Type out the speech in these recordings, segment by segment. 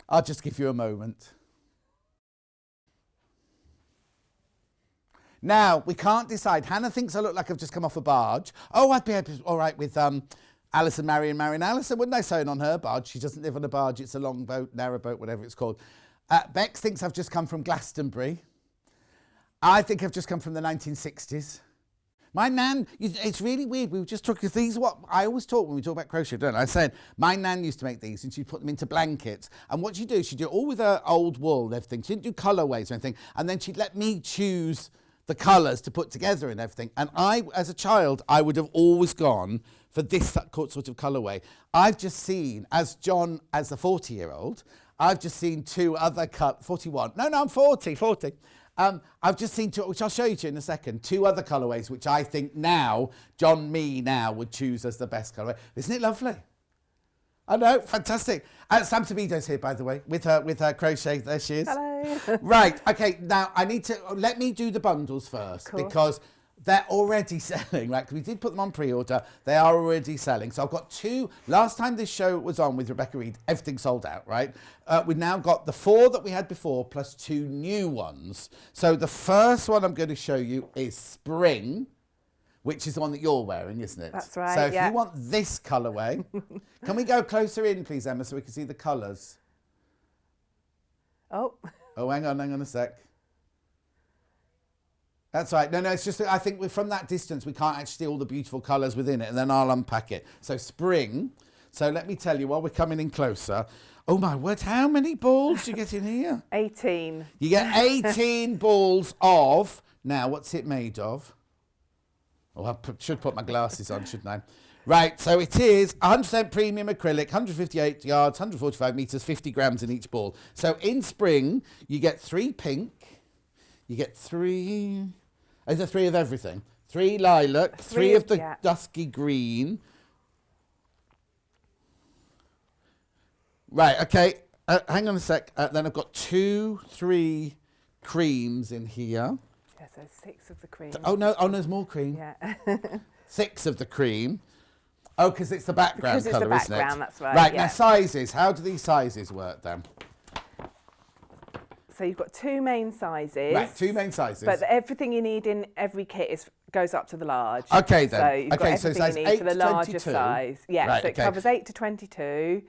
I'll just give you a moment. Now, we can't decide. Hannah thinks I look like I've just come off a barge. Oh, I'd be all right with Alison marrying Alison, wouldn't I, sewing on her barge? She doesn't live on a barge. It's a long boat, narrow boat, whatever it's called. Bex thinks I've just come from Glastonbury. I think I've just come from the 1960s. My nan, it's really weird. We just took, because these are what I always talk when we talk about crochet, don't I? I said, my nan used to make these and she'd put them into blankets. And what she'd do, she'd do it all with her old wool and everything. She didn't do colorways or anything. And then she'd let me choose the colours to put together and everything. And I, as a child, I would have always gone for this sort of colourway. I've just seen, as John, as a 40-year-old, I've just seen two other 41. No, I'm 40. I've just seen two, which I'll show you to in a second, two other colourways, which I think now, John Me now would choose as the best colourway. Isn't it lovely? I know, fantastic. Sam Sabido's here, by the way, with her crochet. There she is. Hello. Right, okay, now I need to, let me do the bundles first, because they're already selling, right? Because we did put them on pre-order. They are already selling. So I've got two. Last time this show was on with Rebecca Reed, everything sold out, right? We've now got the 4 that we had before plus 2 new ones. So the first one I'm going to show you is Spring, which is the one that you're wearing, isn't it? That's right, So if you want this colourway, can we go closer in, please, Emma, so we can see the colours? Oh, hang on a sec. That's right. No, it's just, I think from that distance, we can't actually see all the beautiful colours within it, and then I'll unpack it. So Spring. So let me tell you, while we're coming in closer, oh my word, how many balls do you get in here? 18. You get 18 balls of, now what's it made of? Oh, I should put my glasses on, shouldn't I? Right, so it is 100% premium acrylic, 158 yards, 145 metres, 50 grams in each ball. So in Spring, you get 3 pink, you get 3, is there 3 of everything? 3 lilac, 3 of the dusky green. Right, okay, hang on a sec. Then I've got 2, 3 creams in here. Yeah, so 6 of the cream. Oh, no, there's more cream. Yeah. 6 of the cream. Oh, because it's the background colour, isn't it? Because it's the background, that's right. Right, now sizes. How do these sizes work then? So you've got 2 main sizes. Right, 2 main sizes. But everything you need in every kit goes up to the large. Okay then. So you've got everything size you need 8 for the to larger 22. size. Yeah, right, so it covers 8 to 22.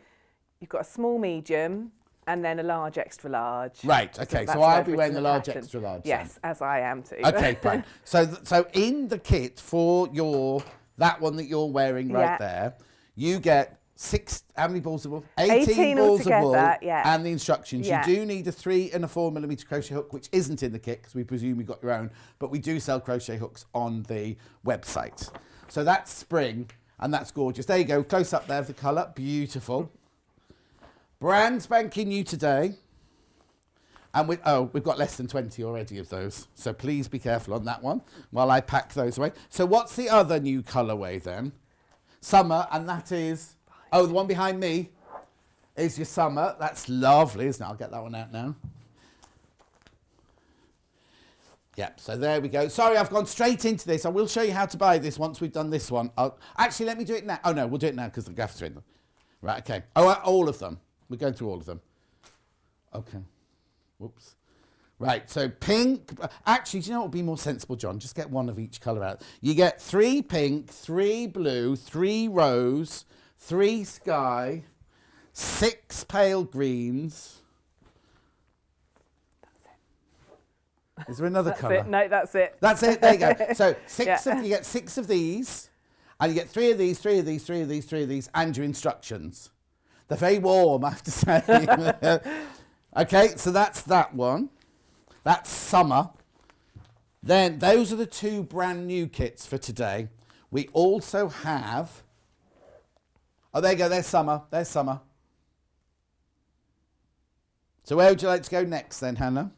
You've got a small, medium, and then a large, extra large. Right, okay, so I'll be wearing the large, extra large. Yes, as I am too. Okay, fine. So in the kit for that one that you're wearing right there, you get 6, how many balls of wool? 18 balls of wool and the instructions. You do need a 3 and a 4mm crochet hook, which isn't in the kit because we presume you got your own, but we do sell crochet hooks on the website. So that's Spring, and that's gorgeous. There you go, close up there of the colour, beautiful. Brand spanking new today. And we've got less than 20 already of those. So please be careful on that one while I pack those away. So what's the other new colourway then? Summer, and that is, the one behind me is your Summer. That's lovely, isn't it? I'll get that one out now. Yep, so there we go. Sorry, I've gone straight into this. I will show you how to buy this once we've done this one. Actually, let me do it now. Oh no, we'll do it now because the gaffs are in them. Right, okay. Oh, all of them. We're going through all of them. Okay. Whoops. Right, so pink. Actually, do you know what would be more sensible, John? Just get one of each colour out. You get 3 pink, 3 blue, 3 rose, 3 sky, 6 pale greens. That's it. Is there another colour? No, that's it. That's it. There you go. So you get 6 of these, and you get 3 of these, 3 of these, 3 of these, 3 of these, and your instructions. They're very warm, I have to say. Okay, so that's that one. That's Summer. Then those are the 2 brand new kits for today. We also have, there you go, there's Summer. There's Summer. So where would you like to go next then, Hannah?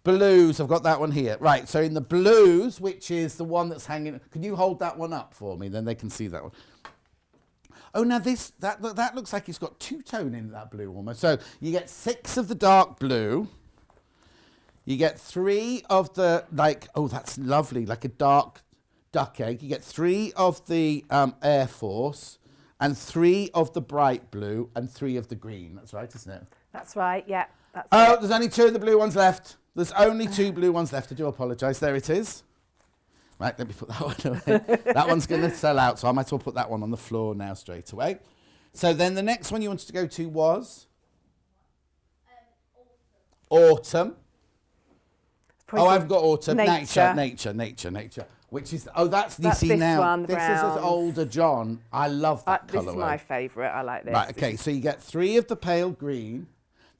Blues, I've got that one here. Right, so in the blues, which is the one that's hanging, can you hold that one up for me? Then they can see that one. Oh, now that looks like it's got 2-tone in that blue almost. So you get 6 of the dark blue. You get 3 of the, that's lovely, like a dark duck egg. You get 3 of the Air Force. and 3 of the bright blue, and 3 of the green. That's right, isn't it? That's right, yeah. That's Oh, it. there's only 2 of the blue ones left. There's only 2 blue ones left. I do apologise. There it is. Right, let me put that one away. That one's going to sell out, so I might as well put that one on the floor now straight away. So then the next one you wanted to go to was? Autumn. Oh, I've got autumn. Nature. Which is, that's you see this now. one, the this is as browns. older John. I love that This colourway. is my favourite. I like this. Right, okay, so you get 3 of the pale green.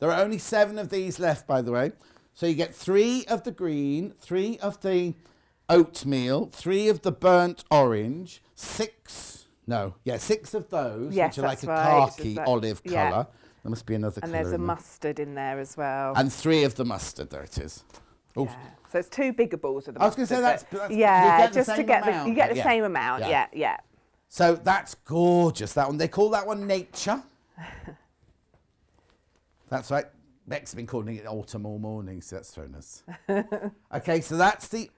There are only 7 of these left, by the way. So you get 3 of the green, 3 of the oatmeal, 3 of the burnt orange, 6 of those, Yes, which are like that's a right. khaki It's olive yeah. colour. There must be another colour. And there's a in there. mustard in there as well. And 3 of the mustard, there it is. Oh, Yeah. So it's 2 bigger balls of the I was going mustard. to say that's but- you yeah, get the just to same get amount, you get the yeah. same amount. Yeah. Yeah. So that's gorgeous, that one. They call that one nature. That's right. Beck's been calling it autumn all morning, so that's thrown us. Okay, so that's the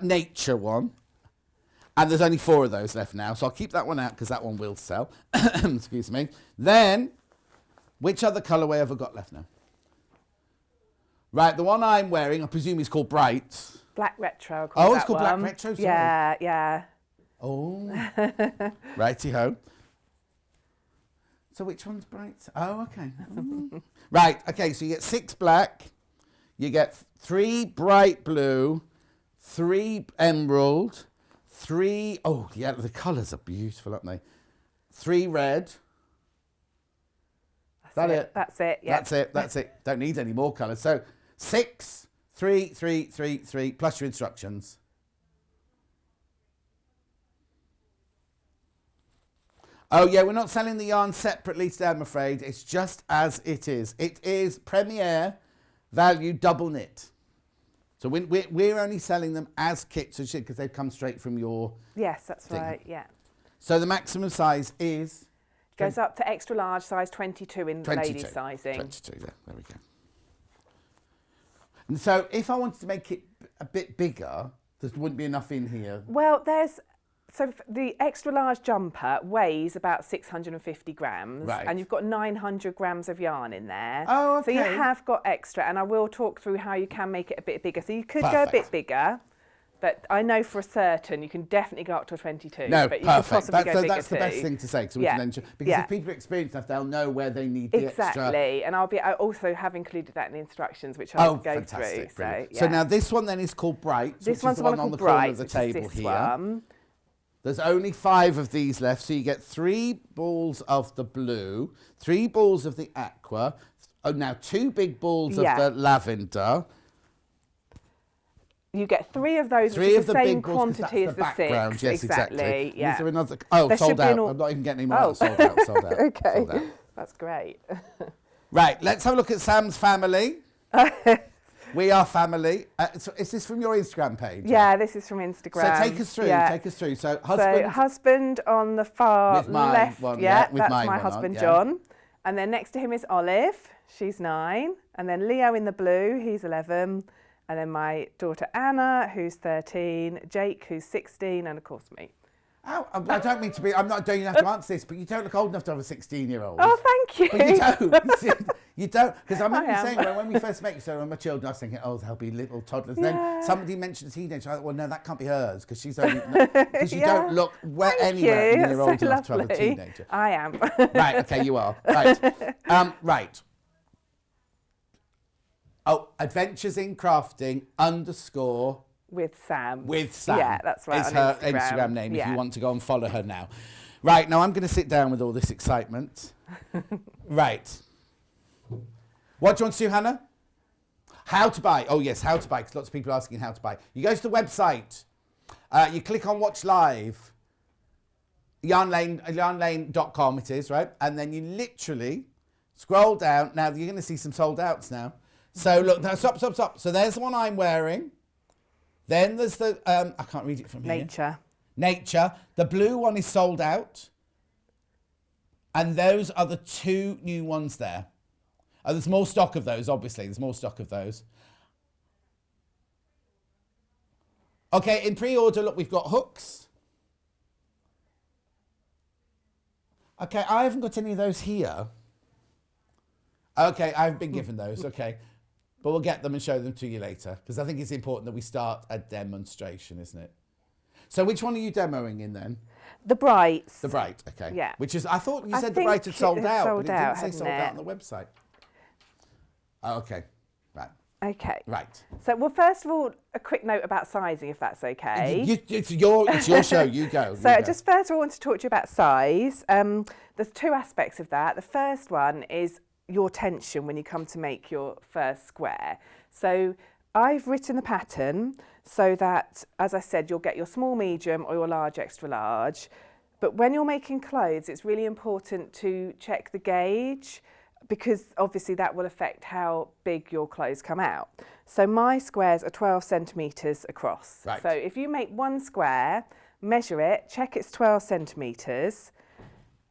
nature one. And there's only 4 of those left now, so I'll keep that one out because that one will sell. Excuse me. Then, which other colourway have I got left now? Right, the one I'm wearing, I presume is called Bright. Black retro. Oh, it's called Black Retro, sorry. Yeah. Oh, righty-ho. So which one's Bright? Oh, okay. Right, okay, so you get 6 black, you get 3 bright blue, 3 emerald, 3, oh, yeah, the colours are beautiful, aren't they? 3 red. That's it. That's it, yeah. That's it. Don't need any more colours. So 6, 3, 3, 3, 3, plus your instructions. Oh, yeah, we're not selling the yarn separately today, I'm afraid. It's just as it is. It is Premier Value Double Knit. So we're only selling them as kits because they've come straight from your Yes, that's thing. right, yeah. So the maximum size is? Goes up to extra large, size 22 in the 22. ladies' sizing. 22, there we go. And so if I wanted to make it a bit bigger, there wouldn't be enough in here. Well, the extra large jumper weighs about 650 grams, Right. and you've got 900 grams of yarn in there. Oh, okay. So you have got extra, and I will talk through how you can make it a bit bigger. So you could go a Perfect. bit bigger, but I know for a certain you can definitely go up to a 22. No, but you could perfect. possibly go bigger That's the too. best thing to say. Because Yeah. if people are experienced enough, they'll know where they need the extra. Exactly, and I also have included that in the instructions, which I'll go fantastic, through. brilliant. So, So yeah. now this one then is called Bright, This which is one's the the one one on the called corner Bright, of the which is table this here. one. There's only 5 of these left, so you get 3 balls of the blue, 3 balls of the aqua, now 2 big balls of the lavender. You get 3 of those, 3 which of is the the same big balls, 'cause quantity that's as the the 6. background. Yes, exactly. Yeah. Is there another? Oh, There sold should be out. an I'm not even getting any more. Oh. Sold out. Sold out. Okay, Sold out. that's great. Right, let's have a look at Sam's family. We are family. So is this from your Instagram page? Yeah, this is from Instagram. So take us through. Yeah. Take us through. So So husband on the far With my left, one, yeah, with that's my my one on, husband yeah. John. And then next to him is Olive, she's 9. And then Leo in the blue, he's 11. And then my daughter Anna, who's 13, Jake, who's 16, and of course me. Oh, I don't mean to be. I'm not doing you have to answer this, but you don't look old enough to have a 16-year-old. Oh, thank you. But you don't. You see, you don't. Because I remember I you am. saying when we first met you, so when my children, I was thinking, oh, they'll be little toddlers. And then somebody mentioned a teenager. I thought, well, no, that can't be hers because she's only because you don't look anywhere you. near That's old so enough to have a lovely. teenager. I am. Right. Okay, you are. Right. Right. Oh, Adventures in Crafting _ With Sam. with Sam. Yeah, that's right. It's on her Instagram name if you want to go and follow her now. Right, now I'm going to sit down with all this excitement. Right. What do you want to do, Hannah? How to buy. Oh, yes, how to buy, because lots of people are asking how to buy. You go to the website. You click on Watch Live. Yarnlane.com it is, right? And then you literally scroll down. Now, you're going to see some sold outs now. So, look, now, stop. So, there's the one I'm wearing. Then there's the, I can't read it from here. Nature. The blue one is sold out. And those are the 2 new ones there. There's more stock of those, obviously. There's more stock of those. Okay, in pre-order, look, we've got hooks. Okay, I haven't got any of those here. Okay, I haven't been given those, okay. But we'll get them and show them to you later, because I think it's important that we start a demonstration, isn't it? So which one are you demoing in then? The Brights. The Bright, okay. Yeah. Which is, I thought you I said the think Bright had sold it out, sold but it out, didn't say hadn't sold out it? on the website. Oh, okay, right. Okay. Right. So, well, first of all, a quick note about sizing, if that's okay. It's your show, you go. So, I just first of all want to talk to you about size. There's two aspects of that. The first one is your tension when you come to make your first square. So, I've written the pattern so that, as I said, you'll get your small, medium or your large, extra large. But when you're making clothes, it's really important to check the gauge, because obviously that will affect how big your clothes come out. So my squares are 12 centimetres across. Right. So if you make one square, measure it, check it's 12 centimetres.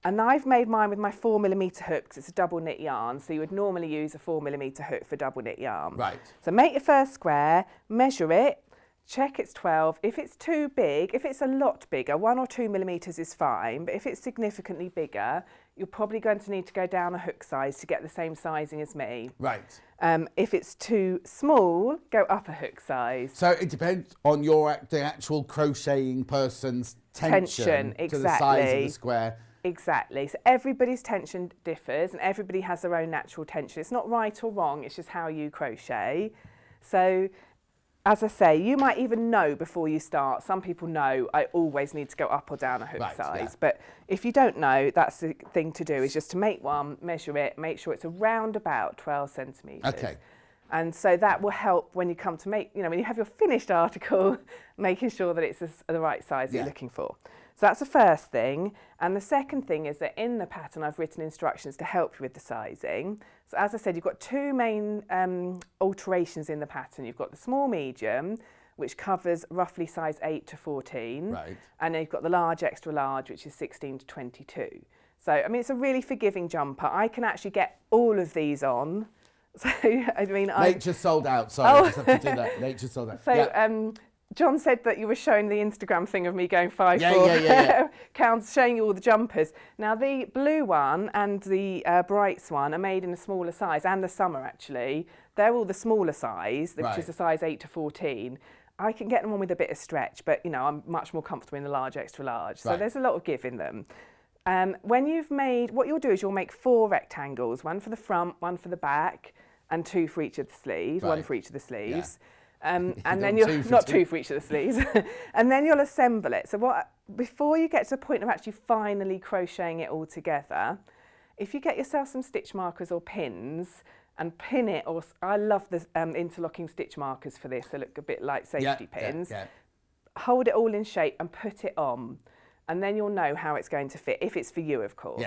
And I've made mine with my 4mm hook, because it's a double knit yarn. So you would normally use a 4mm hook for double knit yarn. Right. So make your first square, measure it, check it's 12. If it's too big, if it's a lot bigger, 1 or 2 millimetres is fine. But if it's significantly bigger, you're probably going to need to go down a hook size to get the same sizing as me. Right. If it's too small, go up a hook size. So it depends on the actual crocheting person's tension Exactly. to the size of the square. Exactly. So everybody's tension differs and everybody has their own natural tension. It's not right or wrong, it's just how you crochet. So, as I say, you might even know before you start. Some people know I always need to go up or down a hook size. Yeah. But if you don't know, that's the thing to do, is just to make one, measure it, make sure it's around about 12 centimetres. Okay. And so that will help when you come to make, when you have your finished article, making sure that it's the right size that you're looking for. So that's the first thing. And the second thing is that in the pattern, I've written instructions to help you with the sizing. So as I said, you've got two main alterations in the pattern. You've got the small medium, which covers roughly size 8 to 14. Right. And then you've got the large, extra large, which is 16 to 22. So, I mean, it's a really forgiving jumper. I can actually get all of these on. So, I mean, Nature sold out. Sorry, I just have to do that. Nature sold out. So, John said that you were showing the Instagram thing of me going 5'4", counts, showing you all the jumpers. Now, the blue one and the Brights one are made in a smaller size, and the summer actually. They're all the smaller size, which is a size 8 to 14. I can get them on with a bit of stretch, but I'm much more comfortable in the large, extra large. So there's a lot of give in them. When you've made, what you'll do is you'll make 4 rectangles, one for the front, one for the back, and 2 for each of the sleeves, one for each of the sleeves. And then you'll not two for each of the sleeves, and then you'll assemble it. So before you get to the point of actually finally crocheting it all together, if you get yourself some stitch markers or pins and pin it, or I love the interlocking stitch markers for this. They look a bit like safety pins. Hold it all in shape and put it on. And then you'll know how it's going to fit, if it's for you, of course.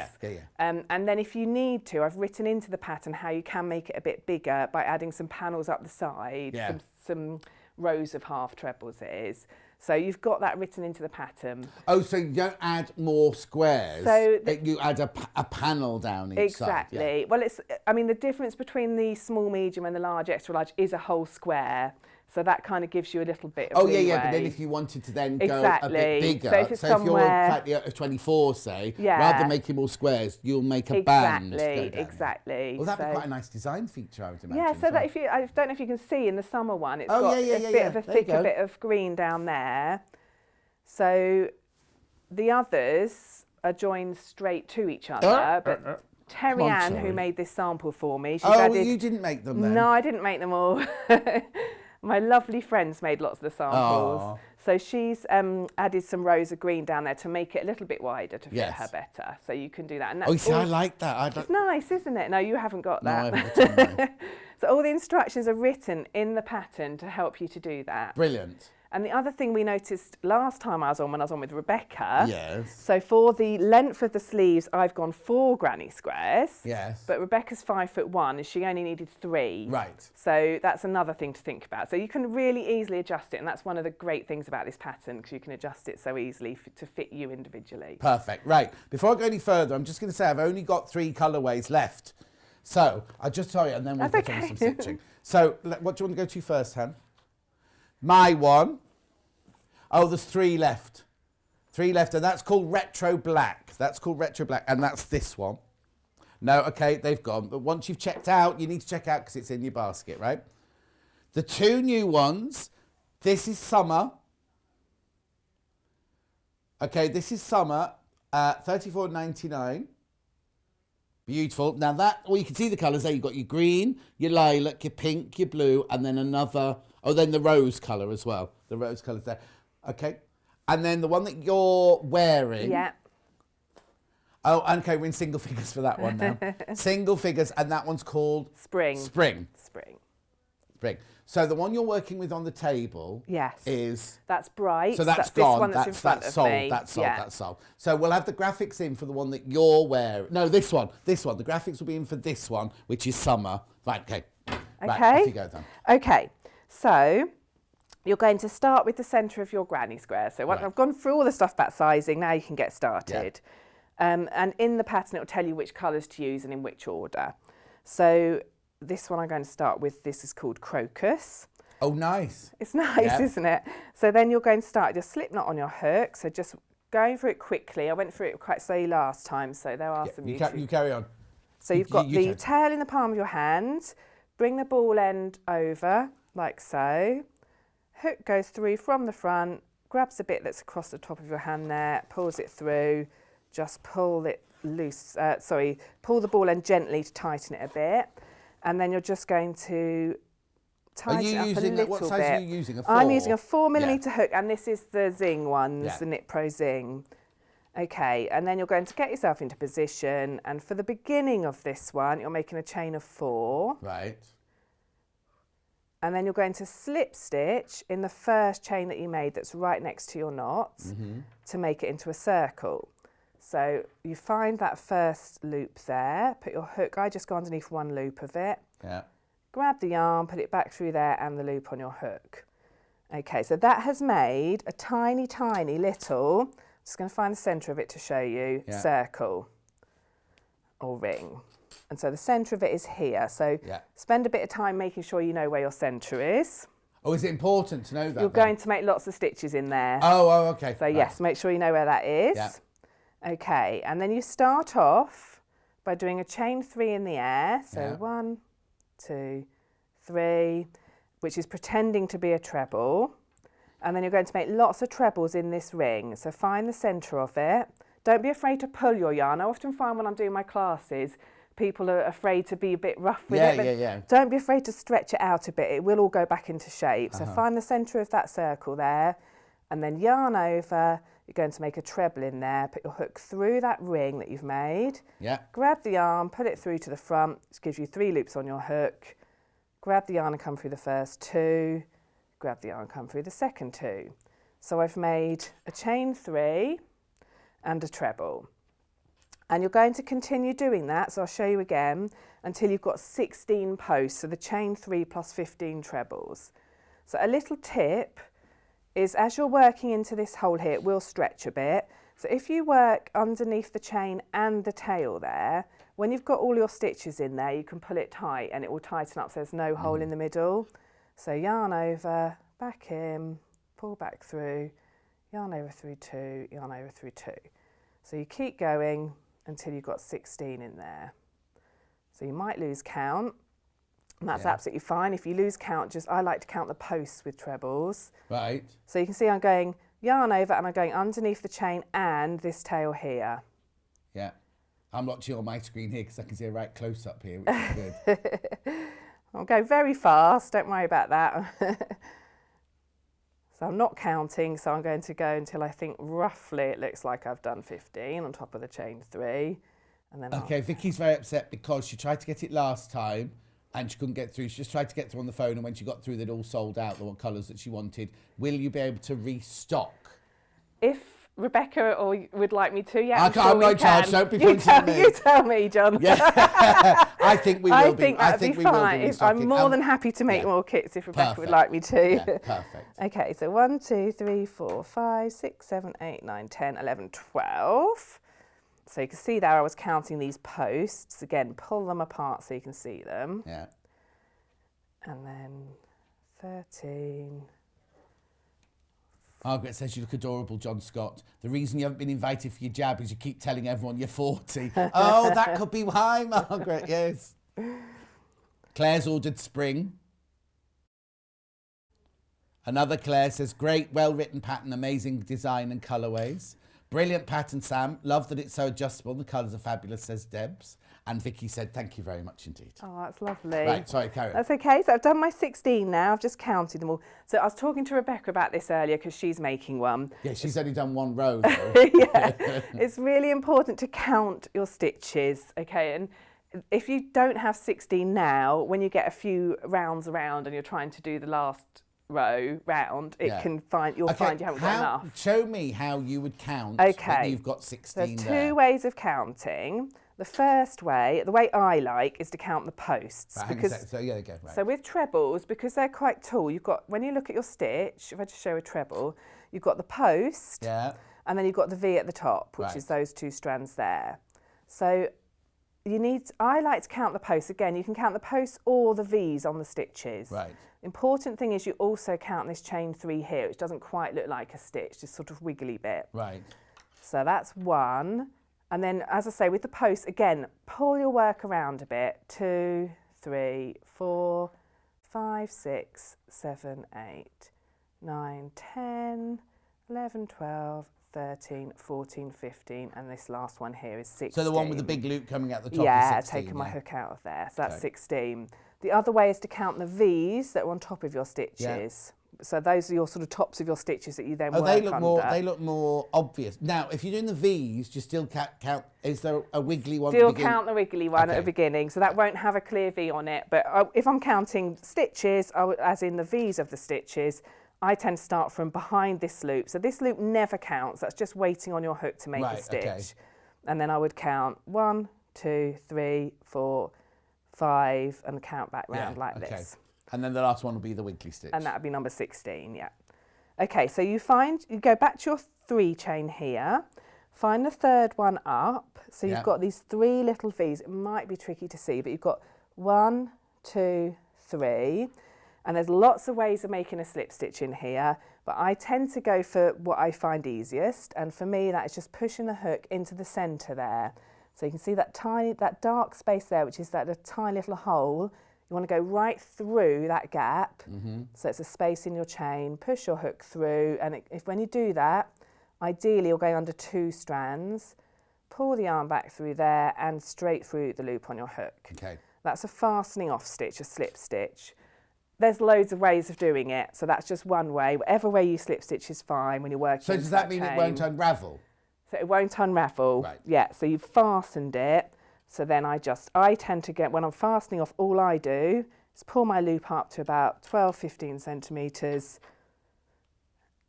And then if you need to, I've written into the pattern how you can make it a bit bigger by adding some panels up the side, some rows of half trebles it is. So you've got that written into the pattern. Oh, so you don't add more squares, so you add a panel down each side. Exactly. Well, the difference between the small, medium and the large, extra large is a whole square. So that kind of gives you a little bit of leeway. But then if you wanted to then go a bit bigger, so if you're 24, say, rather than making more squares, you'll make a band. Exactly. Well, that'd be quite a nice design feature, I would imagine. Yeah, so that I don't know if you can see in the summer one, it's got a bit of a thicker bit of green down there. So the others are joined straight to each other, but Terry Ann, who made this sample for me, she's added... you didn't make them then? No, I didn't make them all. My lovely friends made lots of the samples. Aww. So she's added some rows of green down there to make it a little bit wider to fit her better. So you can do that. And that's I like that. It's nice, isn't it? No, you haven't got that. No, I haven't got mine. So all the instructions are written in the pattern to help you to do that. Brilliant. And the other thing we noticed last time when I was on with Rebecca. Yes. So for the length of the sleeves, I've gone 4 granny squares. Yes. But Rebecca's 5'1" and she only needed 3. Right. So that's another thing to think about. So you can really easily adjust it, and that's one of the great things about this pattern, because you can adjust it so easily to fit you individually. Perfect. Right. Before I go any further, I'm just going to say I've only got 3 colourways left. So I'll just tell you, and then we'll get on some stitching. So what do you want to go to first, Han? My one. Oh, there's 3 left. 3 left, and that's called retro black. That's called retro black, and that's this one. No, okay, they've gone. But once you've checked out, you need to check out because it's in your basket, right? The 2 new ones, this is summer. Okay, this is summer, $34.99. Beautiful. Now that, well, you can see the colours there. You've got your green, your lilac, your pink, your blue, and then another, then the rose colour as well. The rose colour's there. Okay. And then the one that you're wearing. Yeah. Oh, okay, we're in single figures for that one now. Single figures, and that one's called? Spring. Spring. Spring. Spring. So the one you're working with on the table is... That's bright. So that's this gone. one that's in front of sold. me. That's sold. That's sold. So we'll have the graphics in for the one that you're wearing. No, this one. This one. The graphics will be in for this one, which is summer. Right, okay. Right, off you go then. Okay, so you're going to start with the centre of your granny square. So once I've gone through all the stuff about sizing, now you can get started. Yeah. And in the pattern, it will tell you which colours to use and in which order. So this one I'm going to start with, this is called Crocus. Oh, nice. It's nice, isn't it? So then you're going to start your slip knot on your hook. So just going through it quickly. I went through it quite slowly last time, so there are some... You carry on. So you've got the tail in the palm of your hand. Bring the ball end over, like so. Hook goes through from the front, grabs a bit that's across the top of your hand there, pulls it through, just pull it loose, pull the ball end gently to tighten it a bit. And then you're just going to tighten it up a little bit. What size are you using? A 4? I'm using a 4mm hook, and this is the Zing ones, the Knit Pro Zing. Okay, and then you're going to get yourself into position, and for the beginning of this one, you're making a chain of 4. Right. And then you're going to slip stitch in the first chain that you made that's right next to your knot to make it into a circle. So you find that first loop there, put your hook, I just go underneath one loop of it. Yeah. Grab the yarn, put it back through there and the loop on your hook. Okay, so that has made a tiny, tiny little, I'm just going to find the centre of it to show you, circle or ring. And so the centre of it is here. So spend a bit of time making sure you know where your centre is. Oh, is it important to know that? You're going to make lots of stitches in there. Oh, okay. So yes, make sure you know where that is. Yeah. Okay, and then you start off by doing a chain 3 in the air. So 1, 2, 3, which is pretending to be a treble. And then you're going to make lots of trebles in this ring. So find the centre of it. Don't be afraid to pull your yarn. I often find when I'm doing my classes, people are afraid to be a bit rough with it. Don't be afraid to stretch it out a bit. It will all go back into shape. So find the centre of that circle there, and then yarn over. You're going to make a treble in there. Put your hook through that ring that you've made. Yeah. Grab the yarn, put it through to the front. This gives you 3 loops on your hook. Grab the yarn and come through the first 2. Grab the yarn and come through the second 2. So I've made a chain 3 and a treble. And you're going to continue doing that, so I'll show you again, until you've got 16 posts, so the chain 3 plus 15 trebles. So a little tip is as you're working into this hole here, it will stretch a bit. So if you work underneath the chain and the tail there, when you've got all your stitches in there, you can pull it tight and it will tighten up so there's no hole in the middle. So yarn over, back in, pull back through, yarn over through 2, yarn over through 2. So you keep going until you've got 16 in there. So you might lose count, and that's absolutely fine. If you lose count, I like to count the posts with trebles. Right. So you can see I'm going yarn over and I'm going underneath the chain and this tail here. Yeah. I'm watching on my screen here because I can see a right close up here, which is good. I'll go very fast, don't worry about that. So I'm not counting, so I'm going to go until I think roughly it looks like I've done 15 on top of the chain 3. And then Vicky's very upset because she tried to get it last time and she couldn't get through. She just tried to get through on the phone, and when she got through, they'd all sold out, the colours that she wanted. Will you be able to restock? If Rebecca would like me to, I'm not in charge, don't be pointing at me. You tell me, John. Yeah. I think we will be. I think we will be restocking. I'm more than happy to make more kits if Rebecca would like me to. Yeah, perfect. Okay, so 1, 2, 3, 4, 5, 6, 7, 8, 9, 10, 11, 12. So you can see there I was counting these posts. Again, pull them apart so you can see them. Yeah. And then 13, Margaret says you look adorable, John Scott. The reason you haven't been invited for your jab is you keep telling everyone you're 40. Oh, that could be why, Margaret, yes. Claire's ordered spring. Another Claire says, great, well-written pattern, amazing design and colourways. Brilliant pattern, Sam. Love that it's so adjustable. The colours are fabulous, says Debs. And Vicky said, thank you very much indeed. Oh, that's lovely. Right, sorry, carry on. That's okay. So I've done my 16 now. I've just counted them all. So I was talking to Rebecca about this earlier because she's making one. Yeah, she's only done one row, though. Yeah. It's really important to count your stitches, okay? And if you don't have 16 now, when you get a few rounds around and you're trying to do the last row round, you'll find you haven't got enough. Show me how you would count when you've got 16 There's there. two ways of counting. The first way, the way I like, is to count the posts. Right, because, right. So with trebles, because they're quite tall, you've got, when you look at your stitch, if I just show a treble, you've got the post, and then you've got the V at the top, which is those two strands there. So I like to count the posts. Again, you can count the posts or the V's on the stitches. Right. Important thing is you also count this chain 3 here, which doesn't quite look like a stitch, just sort of wiggly bit. Right. So that's one. And then, as I say, with the posts, again, pull your work around a bit. 2, 3, 4, 5, 6, 7, 8, 9, 10, 11, 12, 13, 14, 15, and this last one here is 16. So the one with the big loop coming out the top yeah, is 16. taking my hook out of there. So that's 16. The other way is to count the V's that are on top of your stitches. Yeah. So those are your sort of tops of your stitches that you then work under. They look more obvious. Now, if you're doing the V's, do you still count? Is there a wiggly one? Still count the wiggly one at the beginning. So that won't have a clear V on it. But if I'm counting stitches, as in the V's of the stitches, I tend to start from behind this loop. So this loop never counts. That's just waiting on your hook to make a stitch. Okay. And then I would count 1, 2, 3, 4, 5, and count back round like this. And then the last one will be the wiggly stitch. And that would be number 16, yeah. Okay, so you go back to your 3 chain here, find the third one up. So you've got these 3 little V's. It might be tricky to see, but you've got 1, 2, 3. And there's lots of ways of making a slip stitch in here, but I tend to go for what I find easiest. And for me, that is just pushing the hook into the centre there. So you can see that dark space there, which is a tiny little hole. You want to go right through that gap. So it's a space in your chain. Push your hook through, and when you do that, ideally you're going under 2 strands. Pull the yarn back through there and straight through the loop on your hook. Okay. That's a fastening off stitch, a slip stitch. There's loads of ways of doing it, so that's just one way. Whatever way you slip stitch is fine when you're working. So does that mean it won't unravel? So it won't unravel. Right. Yeah, so you've fastened it. So then I tend to when I'm fastening off, all I do is pull my loop up to about 12, 15 centimetres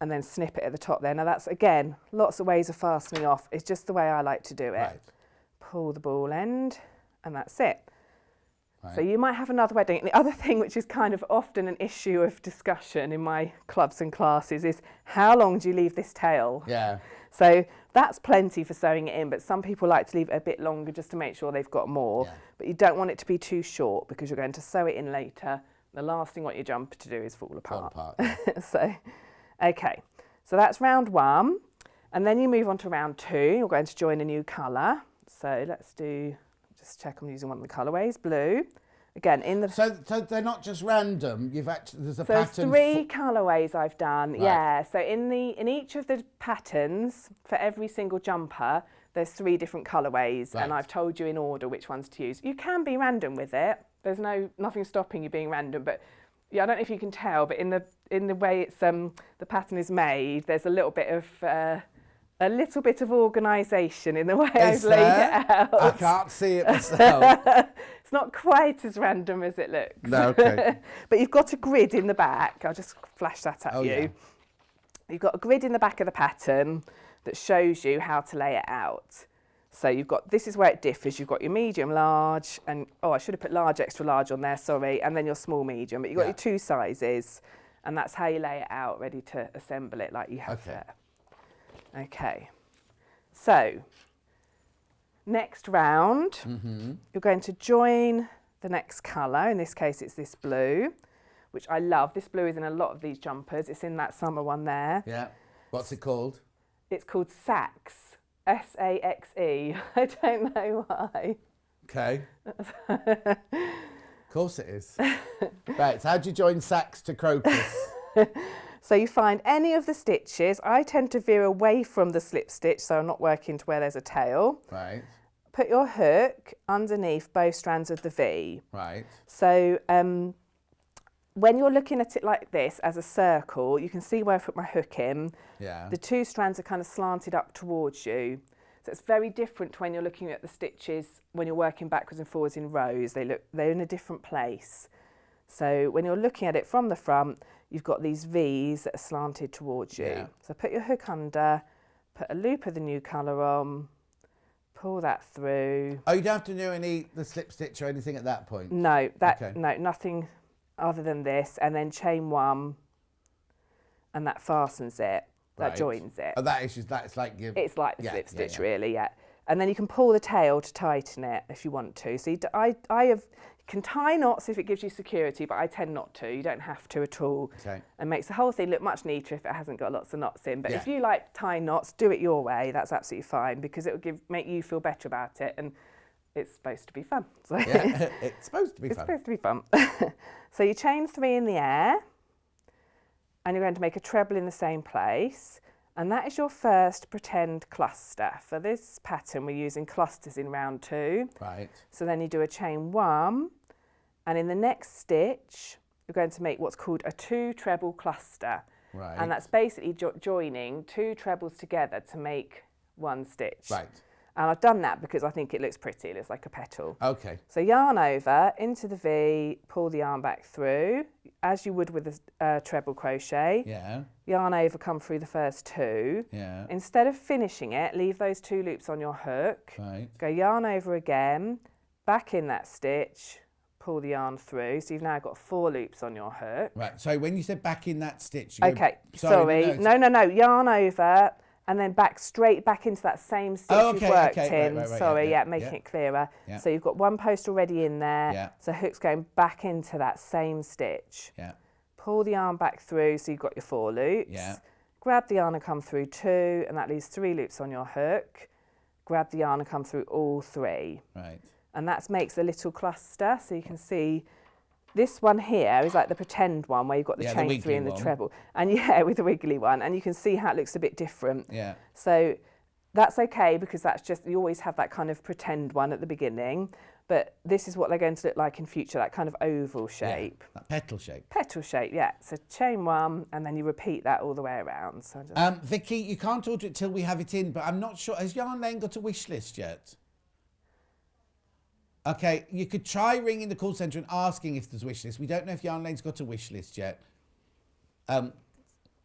and then snip it at the top there. Now that's, again, lots of ways of fastening off. It's just the way I like to do it. Right. Pull the ball end and that's it. Right. So you might have another way of doing it. The other thing, which is kind of often an issue of discussion in my clubs and classes, is how long do you leave this tail? Yeah. So that's plenty for sewing it in, but some people like to leave it a bit longer just to make sure they've got more. Yeah. But you don't want it to be too short because you're going to sew it in later. The last thing you want your jumper to do is fall apart. So, okay. So that's round 1. And then you move on to round 2. You're going to join a new colour. So let's just check I'm using one of the colourways, blue. Again, So they're not just random. There's a There's pattern. 3 colourways I've done. Right. Yeah. So in each of the patterns for every single jumper, there's 3 different colourways, and I've told you in order which ones to use. You can be random with it. There's nothing stopping you being random, but yeah, I don't know if you can tell, but in the way it's the pattern is made, there's a little bit of organisation in the way I've laid it out. I can't see it myself. It's not quite as random as it looks. No, okay. But you've got a grid in the back. I'll just flash that at you. Yeah. You've got a grid in the back of the pattern that shows you how to lay it out. So this is where it differs. You've got your medium, large, and, I should have put large, extra large on there, sorry, and then your small, medium. But you've got your 2 sizes, and that's how you lay it out, ready to assemble it like you have there. Okay, so next round, you're going to join the next colour. In this case, it's this blue, which I love. This blue is in a lot of these jumpers. It's in that summer one there. Yeah. What's it called? It's called Saxe. S-A-X-E. I don't know why. Okay. Of course it is. Right, so how do you join Saxe to crocus? So you find any of the stitches. I tend to veer away from the slip stitch, so I'm not working to where there's a tail. Right. Put your hook underneath both strands of the V. Right. So when you're looking at it like this as a circle, you can see where I put my hook in. Yeah. The two strands are kind of slanted up towards you. So it's very different to when you're looking at the stitches when you're working backwards and forwards in rows. They're in a different place. So when you're looking at it from the front, you've got these V's that are slanted towards you. Yeah. So put your hook under, put a loop of the new colour on, pull that through. Oh, you don't have to do the slip stitch or anything at that point? No, Okay. no, nothing other than this, and then chain one, and that fastens it. That Right. joins it. Oh, that's like you. It's like the Yeah, slip yeah, stitch, yeah. really, yeah. And then you can pull the tail to tighten it if you want to. So you can tie knots if it gives you security, but I tend not to. You don't have to at all. Okay. And makes the whole thing look much neater if it hasn't got lots of knots in. But Yeah. if you like tying knots, do it your way. That's absolutely fine because it will make you feel better about it, and it's supposed to be fun. So Yeah, it's supposed to be it's fun. supposed to be fun. So you chain 3 in the air, and you're going to make a treble in the same place. And that is your first pretend cluster. For this pattern, we're using clusters in round 2. Right. So then you do a chain 1, and in the next stitch, you're going to make what's called a 2 treble cluster. Right. And that's basically joining 2 trebles together to make 1 stitch. Right. And I've done that because I think it looks pretty. It looks like a petal. Okay. So yarn over, into the V, pull the yarn back through, as you would with a treble crochet. Yeah. Yarn over, come through the first 2. Yeah. Instead of finishing it, leave those 2 loops on your hook. Right. Go yarn over again, back in that stitch, pull the yarn through. So you've now got 4 loops on your hook. Right. So when you said back in that stitch, you Okay, go, sorry. No. Yarn over and then straight back into that same stitch you've worked in. Right, sorry, yeah, making it clearer. Yeah. So you've got 1 post already in there. Yeah. So hook's going back into that same stitch. Yeah. Pull the yarn back through so you've got your 4 loops. Yeah. Grab the yarn and come through 2, and that leaves 3 loops on your hook. Grab the yarn and come through all 3. Right. And that makes a little cluster. So you can see this one here is like the pretend one where you've got the Yeah, the chain 3 wiggly and the one. treble. And with the wiggly one. And you can see how it looks a bit different. Yeah. So that's okay because that's just, you always have that kind of pretend one at the beginning. But this is what they're going to look like in future, that kind of oval shape. Yeah, that petal shape. Petal shape, yeah. So chain 1 and then you repeat that all the way around. So just Vicky, you can't order it till we have it in, but I'm not sure. Has Yarn Lane got a wish list yet? Okay, you could try ringing the call centre and asking if there's a wish list. We don't know if Yarn Lane's got a wish list yet.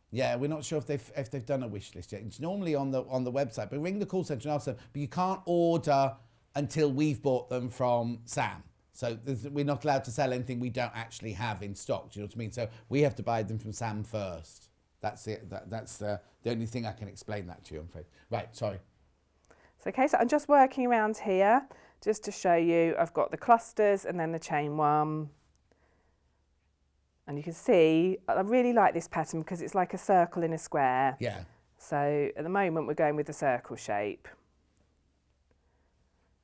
Yeah, we're not sure if they've done a wish list yet. It's normally on the website, but ring the call centre and ask them. But you can't order until we've bought them from Sam. So we're not allowed to sell anything we don't actually have in stock. Do you know what I mean? So we have to buy them from Sam first. That's it. That's the only thing I can explain that to you, I'm afraid. Right, sorry. So, okay, so I'm just working around here just to show you. I've got the clusters and then the chain 1. And you can see, I really like this pattern because it's like a circle in a square. Yeah. So at the moment we're going with the circle shape.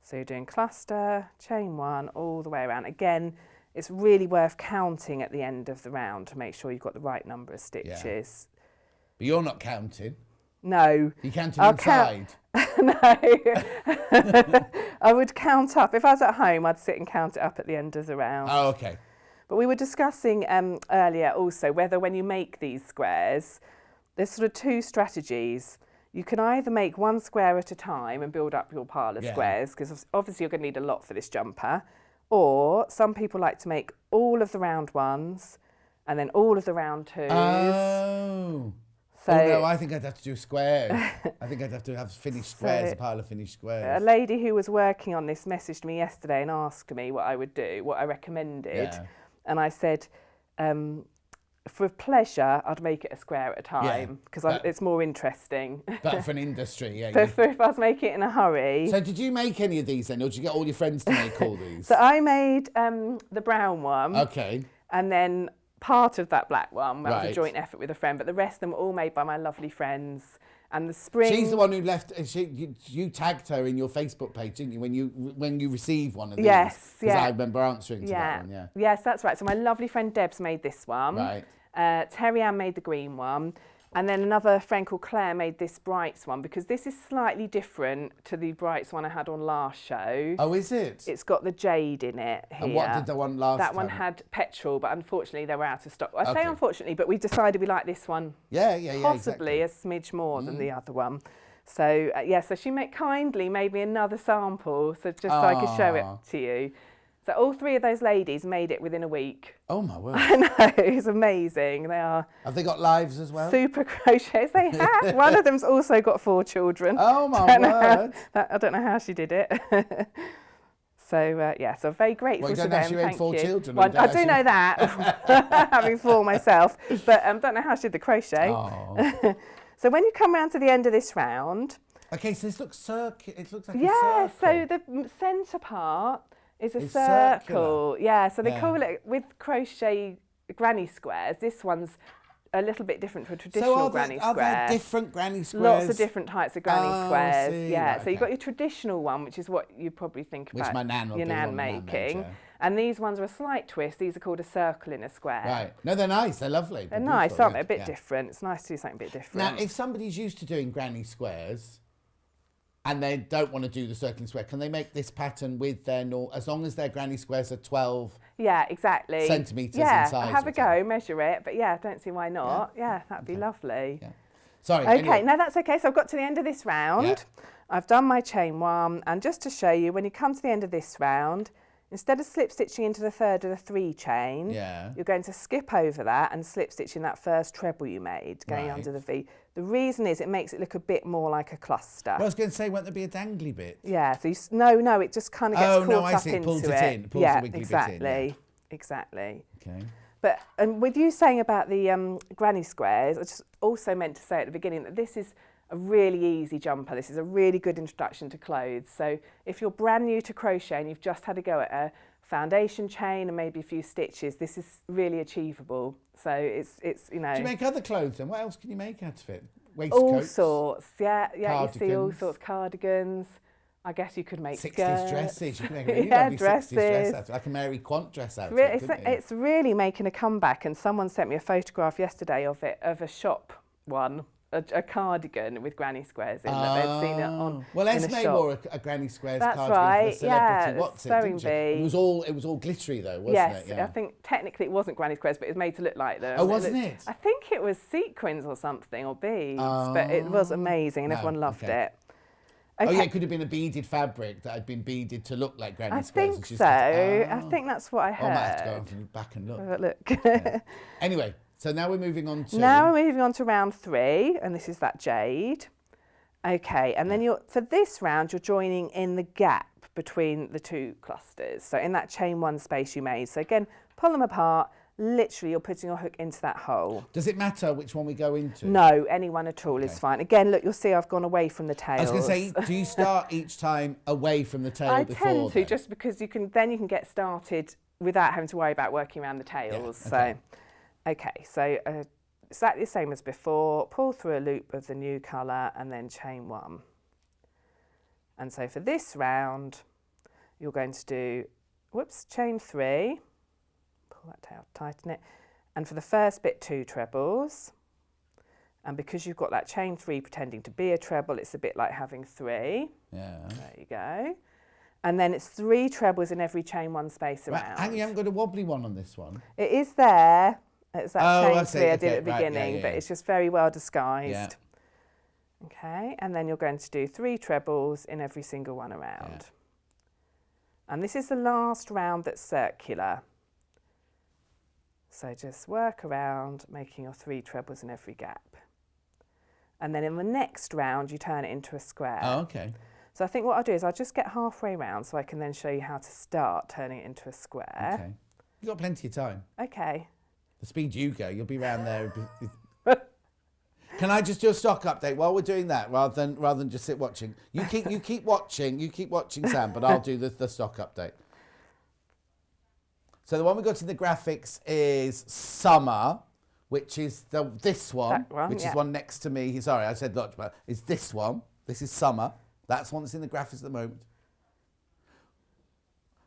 So you're doing cluster, chain 1, all the way around. Again, it's really worth counting at the end of the round to make sure you've got the right number of stitches. But you're not counting. No. You counting inside. No. I would count up. If I was at home, I'd sit and count it up at the end of the round. Oh, okay. But we were discussing earlier also whether when you make these squares, there's sort of 2 strategies. You can either make 1 square at a time and build up your pile of squares, because obviously you're going to need a lot for this jumper. Or some people like to make all of the round ones and then all of the round 2s. Oh. So, no, I think I'd have to do squares. I think I'd have to have finished squares, a pile of finished squares. a lady who was working on this messaged me yesterday and asked me what I would do, what I recommended. Yeah. And I said, for pleasure, I'd make it a square at a time because it's more interesting. But for an industry, yeah. But if I was making it in a hurry. So did you make any of these then, or did you get all your friends to make all these? So I made the brown one. Okay. And then part of that black one. That was a Right. joint effort with a friend, but the rest of them were all made by my lovely friends. And the spring... She's the one who left. You tagged her in your Facebook page, didn't you? When you received one of these. Yes, Because yeah. I remember answering to that one. Yeah. Yes, that's right. So my lovely friend Deb's made this one. Right. Terry Ann made the green one. And then another friend called Claire made this Brights one, because this is slightly different to the Brights one I had on last show. Oh, is it? It's got the jade in it here. And what did the one last That time? one had petrol, but unfortunately they were out of stock. I say Okay. unfortunately, but we decided we like this one Yeah, possibly exactly. a smidge more than the other one. So, so she kindly made me another sample, so just so I could show it to you. So all three of those ladies made it within a week. Oh, my word. I know, it's amazing. They are Have they got lives as well? super crochets. They have. One of them's also got 4 children. Oh, my word. I don't know how she did it. So, so very grateful Well, you to don't know them. she had Thank 4 you. children. Well, I don't do know that, having 4 myself, but don't know how she did the crochet. Oh. So when you come round to the end of this round... Okay, so this looks circular. It looks like a Yeah, circle. so the centre part is a It's circle. circular. Yeah, so they Yeah. call it, with crochet granny squares, this one's a little bit different from a traditional So granny are square. there different granny squares? Lots of different types of granny Oh, I squares. see. Yeah, Right, so you've okay. got your traditional one, which is what you probably think Which about my nan would your be the nan one my nan made, making. yeah. And these ones are a slight twist. These are called a circle in a square. Right. No, they're nice. They're lovely. They're nice, beautiful, aren't they? A bit yeah. different. It's nice to do something a bit different. Now, if somebody's used to doing granny squares and they don't want to do the circling square, can they make this pattern with their as long as their granny squares are 12 Yeah, exactly. centimetres yeah, in size? have or a go, something? measure it. But yeah, don't see why not. Yeah, that'd be lovely. Yeah. Sorry. Okay, anyway. no, that's okay. So I've got to the end of this round. Yeah. I've done my chain 1, and just to show you, when you come to the end of this round, instead of slip stitching into the third of the 3 chain, Yeah. you're going to skip over that and slip stitch in that first treble you made, going Right. under the V. The reason is it makes it look a bit more like a cluster. Well, I was going to say, won't there be a dangly bit? Yeah, so no, it just kind of gets Oh, caught no, I up see. It into pulls it. it in. It pulls yeah, the wiggly exactly, bit in, yeah. exactly. Okay. But and with you saying about the granny squares, I just also meant to say at the beginning that this is a really easy jumper. This is a really good introduction to clothes. So if you're brand new to crochet and you've just had a go at a foundation chain and maybe a few stitches, this is really achievable. So it's you know. Do you make other clothes then? What else can you make out of it? all Waistcoats? sorts, yeah, you see all cardigans. sorts, cardigans. I guess you could make 60s skirts. dresses. You can make a really Yeah, lovely 60s dress dresses. out of it. Like a Mary Quant dress out of Re- it, It's, couldn't you? it's really making a comeback, and someone sent me a photograph yesterday of it, of a shop one, a cardigan with granny squares in that they'd seen it on. Well, in a Esme shop. wore a granny squares That's cardigan right, for a celebrity yeah, What's It, sewing didn't she? bee. It was all glittery though, wasn't Yes, it? Yeah. I think technically it wasn't granny squares, but it was made to look like them. Oh, wasn't it? I think it was sequins or something, or beads, but it was amazing and No, everyone loved okay. it. Oh Okay. yeah, it could have been a beaded fabric that had been beaded to look like granny I squares. think and she's so. just- I think that's what I Oh, I heard. might have to go off and back and look. Have a look. Yeah. Anyway, so now we're moving on to... Now we're moving on to round 3, and this is that jade. Okay, and then for this round, you're joining in the gap between the 2 clusters. So in that chain 1 space you made. So again, pull them apart. Literally, you're putting your hook into that hole. Does it matter which one we go into? No, any one at all Okay. is fine. Again, look, you'll see I've gone away from the tails. I was going to say, do you start each time away from the tail I before tend to, then? just because you can get started without having to worry about working around the tails. okay. So, okay, so exactly the same as before. Pull through a loop of the new colour and then chain 1. And so for this round, you're going to do, chain 3. Pull that tail, tighten it. And for the first bit, 2 trebles. And because you've got that chain 3 pretending to be a treble, it's a bit like having 3. Yeah. There you go. And then it's 3 trebles in every chain 1 space Right, around. and you haven't got a wobbly one on this one? It is there. It's that Oh, I chain see. 3 I did Okay, at the right, yeah, beginning, yeah, but yeah. it's just very well disguised. Yeah. Okay, and then you're going to do 3 trebles in every single one around. Yeah. And this is the last round that's circular. So just work around, making your 3 trebles in every gap. And then in the next round, you turn it into a square. Oh, okay. So I think what I'll do is I'll just get halfway round so I can then show you how to start turning it into a square. Okay. You've got plenty of time. Okay. The speed you go, you'll be round there. Can I just do a stock update while we're doing that, rather than just sit watching? You keep watching, Sam, but I'll do the stock update. So the one we got in the graphics is summer, which is this one, which is one next to me. Sorry, I said look, but it's this one. This is summer. That's one that's in the graphics at the moment.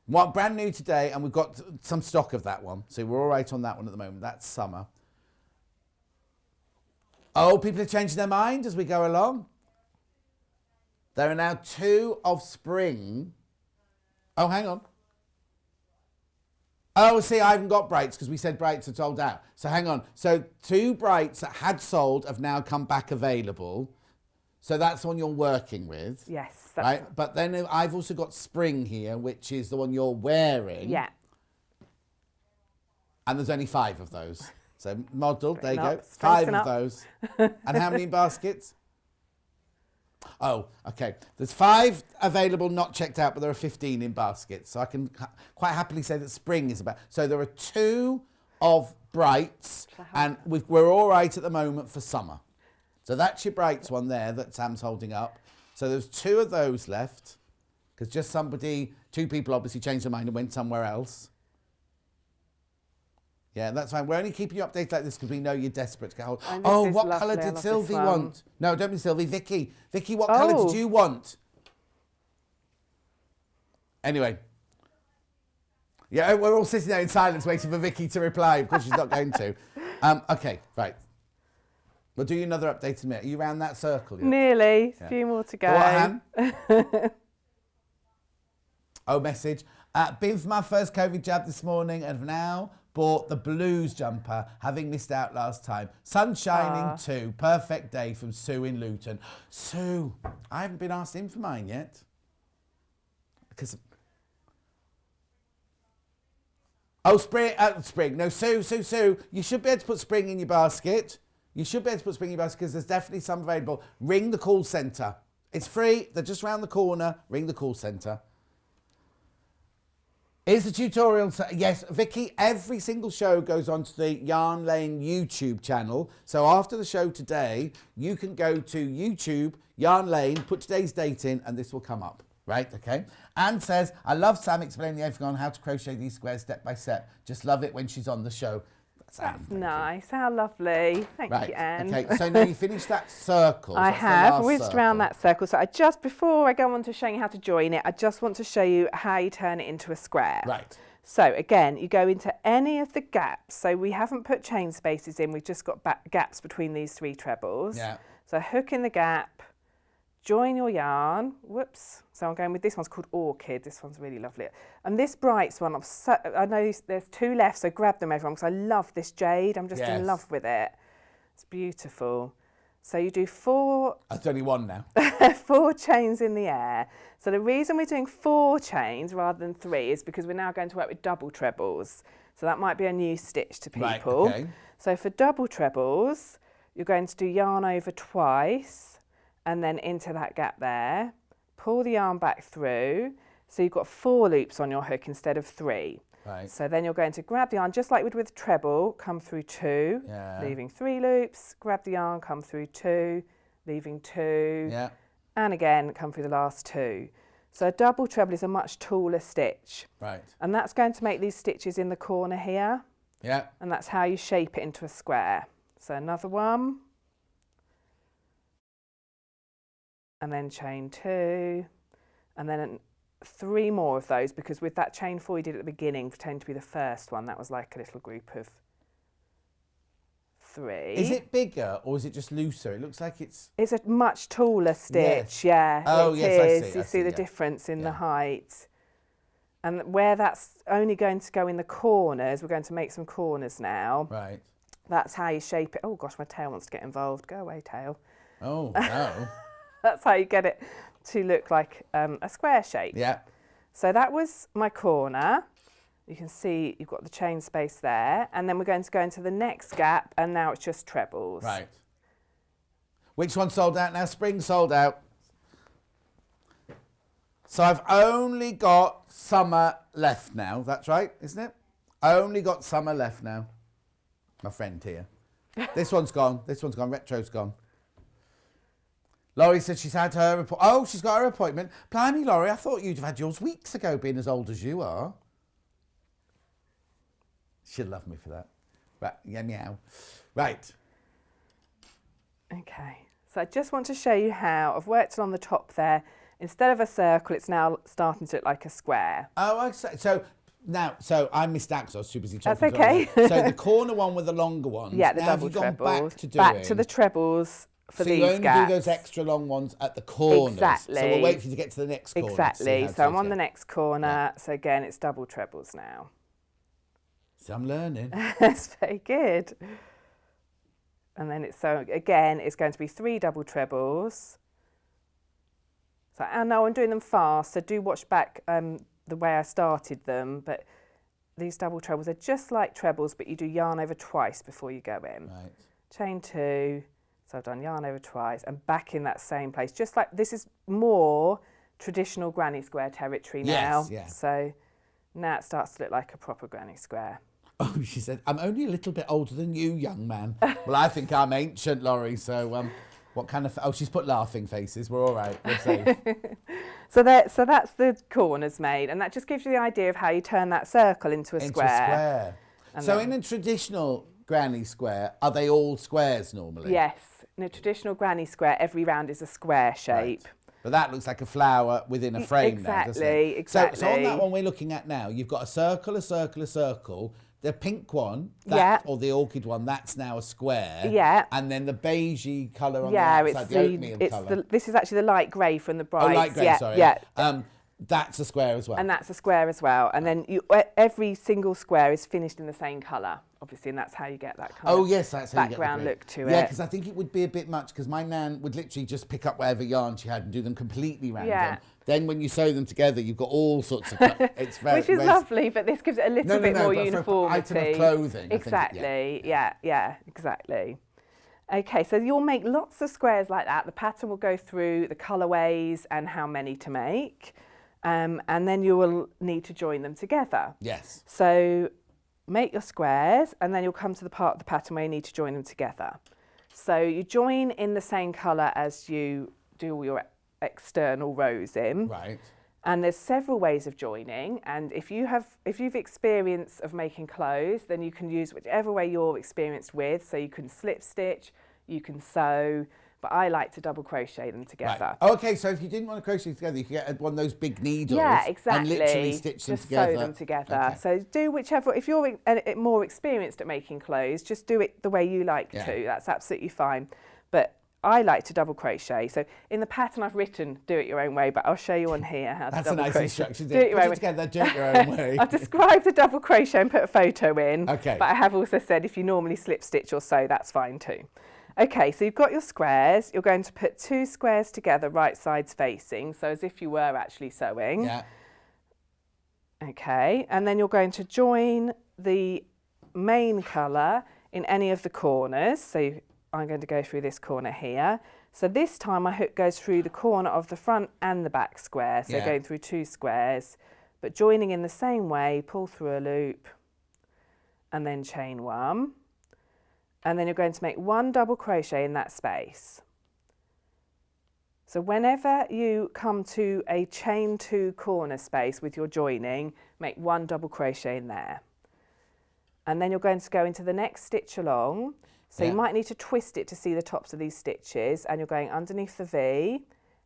One brand new today, and we've got some stock of that one. So we're all right on that one at the moment. That's summer. Oh, people are changing their mind as we go along. There are now 2 of spring. Oh, hang on. Oh, see, I haven't got brights because we said brights are sold out. So hang on. So 2 brights that had sold have now come back available. So that's the one you're working with. Yes. That's right. But then I've also got spring here, which is the one you're wearing. Yeah. And there's only 5 of those. So modelled, there you go. 5 of those. And how many in baskets? Oh, okay. There's 5 available, not checked out, but there are 15 in baskets. So I can quite happily say that spring is about. So there are 2 of brights, and we're all right at the moment for summer. So that's your brights one there that Sam's holding up. So there's 2 of those left, because just 2 people obviously changed their mind and went somewhere else. Yeah, that's fine. We're only keeping you updated like this because we know you're desperate to get hold. Oh, what colour did Sylvie want? No, don't be Sylvie. Vicky. Vicky, what colour did you want? Anyway. Yeah, we're all sitting there in silence waiting for Vicky to reply. Of course she's not going to. Okay, right. We'll do you another update in a minute. Are you around that circle yet? Nearly. A few more to go. Oh, message. Been for my first COVID jab this morning and have now bought the blues jumper, having missed out last time. Sun shining too. Perfect day from Sue in Luton. Sue, I haven't been asked in for mine yet. Because... Oh, spring. No, Sue. You should be able to put spring in your basket. You should be able to put spring in your basket because there's definitely some available. Ring the call centre. It's free. They're just round the corner. Ring the call centre. Is the tutorial... Yes, Vicky, every single show goes onto the Yarn Lane YouTube channel. So after the show today, you can go to YouTube, Yarn Lane, put today's date in, and this will come up. Right, okay. Anne says, I love Sam explaining everything on how to crochet these squares step by step. Just love it when she's on the show. That's nice. How lovely. Thank you, Anne. Okay, so now you finished that circle. I have whizzed around that circle. So before I go on to showing you how to join it, I just want to show you how you turn it into a square. Right. So again, you go into any of the gaps. So we haven't put chain spaces in. We've just got gaps between these 3 trebles. Yeah. So hook in the gap, join your yarn. Whoops. So I'm going with this one's called Orchid. This one's really lovely. And this Brights one, I know there's 2 left, so grab them everyone because I love this jade. I'm just in love with it. It's beautiful. So you do 4... That's only 1 now. 4 chains in the air. So the reason we're doing 4 chains rather than 3 is because we're now going to work with double trebles. So that might be a new stitch to people. Right, okay. So for double trebles, you're going to do yarn over twice and then into that gap there. Pull the yarn back through. So you've got 4 loops on your hook instead of 3. Right. So then you're going to grab the yarn, just like we did with treble, come through 2, leaving 3 loops, grab the yarn, come through 2, leaving 2, and again, come through the last 2. So a double treble is a much taller stitch. Right. And that's going to make these stitches in the corner here. Yeah. And that's how you shape it into a square. So another one. And then chain 2, and then 3 more of those, because with that chain 4 you did at the beginning pretend to be the first one, that was like a little group of 3. Is it bigger or is it just looser? It looks like it's a much taller stitch. Yes. Oh yes, is. I see. You see the difference in the height. And where that's only going to go in the corners, we're going to make some corners now. Right. That's how you shape it. Oh gosh, my tail wants to get involved. Go away, tail. Oh no. That's how you get it to look like a square shape. Yeah. So that was my corner. You can see you've got the chain space there. And then we're going to go into the next gap, and now it's just trebles. Right. Which one sold out now? Spring sold out. So I've only got summer left now. That's right, isn't it? Only got summer left now. My friend here. This one's gone. This one's gone. Retro's gone. Laurie said she's had her she's got her appointment. Blimey, Laurie, I thought you'd have had yours weeks ago, being as old as you are. She'll love me for that. Right, yeah, meow. Right. Okay, so I just want to show you how I've worked along the top there. Instead of a circle, it's now starting to look like a square. Oh, I see. So I missed that because I was too busy talking. That's okay. So the corner one with the longer ones. Yeah, the now double have you gone trebles. back to the trebles for so these you only gaps. do those extra long ones at the corners. Exactly. So we'll wait for you to get to the next corner. Exactly. So I'm on the next corner. So again, it's double trebles now. So I'm learning. That's very good. And then again, it's going to be 3 double trebles. So I know I'm doing them fast, so do watch back the way I started them. But these double trebles are just like trebles, but you do yarn over twice before you go in. Right. Chain 2. So I've done yarn over twice and back in that same place. Just like this is more traditional granny square territory now. Yes, yeah. So now it starts to look like a proper granny square. Oh, she said, I'm only a little bit older than you, young man. Well, I think I'm ancient, Laurie, so what kind of... Oh, she's put laughing faces. We're all right. We're safe. So that's the corners made, and that just gives you the idea of how you turn that circle into a square. So in a traditional granny square, are they all squares normally? Yes. In a traditional granny square, every round is a square shape. Right. But that looks like a flower within a frame now, doesn't it? Exactly. So on that one we're looking at now, you've got a circle, a circle, a circle. The pink one, or the orchid one, that's now a square. Yeah. And then the beigey colour on the outside, the oatmeal colour. This is actually the light grey from the brights. Oh, light grey, sorry. Yeah. That's a square as well. And that's a square as well. And then every single square is finished in the same colour, obviously, and that's how you get that kind of that's how background you get look to it. Yeah, because I think it would be a bit much, because my nan would literally just pick up whatever yarn she had and do them completely random. Yeah. Then when you sew them together, you've got all sorts of... It's very, which is lovely, but this gives it a little bit more uniformity. For item of clothing. Exactly, yeah, exactly. Okay, so you'll make lots of squares like that. The pattern will go through the colorways and how many to make. And then you will need to join them together. Yes. So make your squares, and then you'll come to the part of the pattern where you need to join them together. So you join in the same colour as you do all your external rows in. Right. And there's several ways of joining, and if you've experience of making clothes, then you can use whichever way you're experienced with. So you can slip stitch, you can sew, but I like to double crochet them together. Right. Okay, so if you didn't want to crochet together, you could get one of those big needles. Yeah, exactly. And literally stitch them just together. Sew them together. Okay. So do whichever. If you're more experienced at making clothes, just do it the way you like to. That's absolutely fine. But I like to double crochet. So in the pattern I've written, do it your own way, but I'll show you on here how to double crochet. That's a nice instruction. Do it your own way. Together, do it your own way. I've described the double crochet and put a photo in. Okay. But I have also said if you normally slip stitch or sew, that's fine too. Okay, so you've got your squares. You're going to put 2 squares together, right sides facing, so as if you were actually sewing. Yeah. Okay, and then you're going to join the main colour in any of the corners. So I'm going to go through this corner here. So this time my hook goes through the corner of the front and the back square. So going through 2 squares, but joining in the same way, pull through a loop and then chain 1. And then you're going to make 1 double crochet in that space. So whenever you come to a chain 2 corner space with your joining, make 1 double crochet in there. And then you're going to go into the next stitch along. So you might need to twist it to see the tops of these stitches, and you're going underneath the V,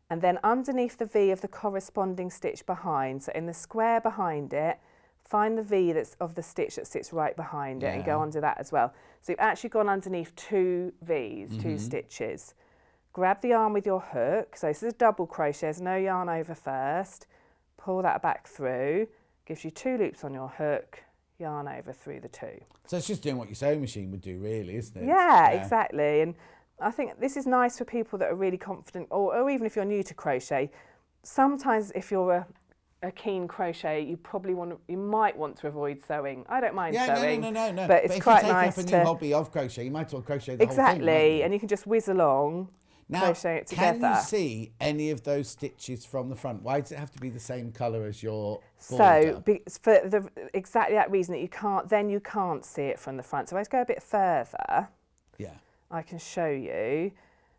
and then underneath the V of the corresponding stitch behind. So in the square behind it, find the V that's of the stitch that sits right behind it and go under that as well. So you've actually gone underneath 2 V's, 2 stitches. Grab the yarn with your hook. So this is a double crochet, there's no yarn over first. Pull that back through, gives you 2 loops on your hook, yarn over through the 2. So it's just doing what your sewing machine would do, really, isn't it? Yeah, exactly. And I think this is nice for people that are really confident, or even if you're new to crochet. Sometimes if you're a keen crochet, you might want to avoid sewing. I don't mind sewing. No. But it's quite nice to... if you take up a new hobby of crochet, you might as well crochet the whole thing. Exactly, and you can just whiz along, now, crochet it together. Can you see any of those stitches from the front? Why does it have to be the same colour as your border? So, for exactly that reason that you can't see it from the front. So let's go a bit further. Yeah. I can show you.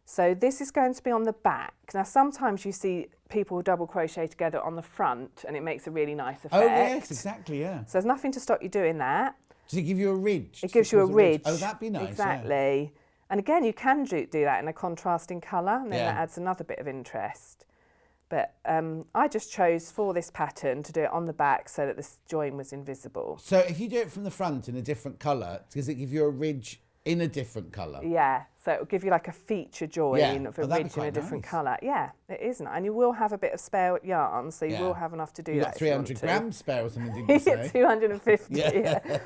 So this is going to be on the back. Now sometimes you see people double crochet together on the front and it makes a really nice effect. Oh yes, exactly, yeah. So there's nothing to stop you doing that. Does it give you a ridge? It gives you a ridge. Oh, that'd be nice. Exactly. Yeah. And again, you can do that in a contrasting colour, and then that adds another bit of interest. But I just chose for this pattern to do it on the back so that this join was invisible. So if you do it from the front in a different colour, does it give you a ridge in a different colour? Yeah, so it'll give you like a feature join of a ridge in a different colour. Yeah, it is nice. And you will have a bit of spare yarn, so you will have enough to do You've that. got 300 grams spare or something, didn't you say? 250, yeah.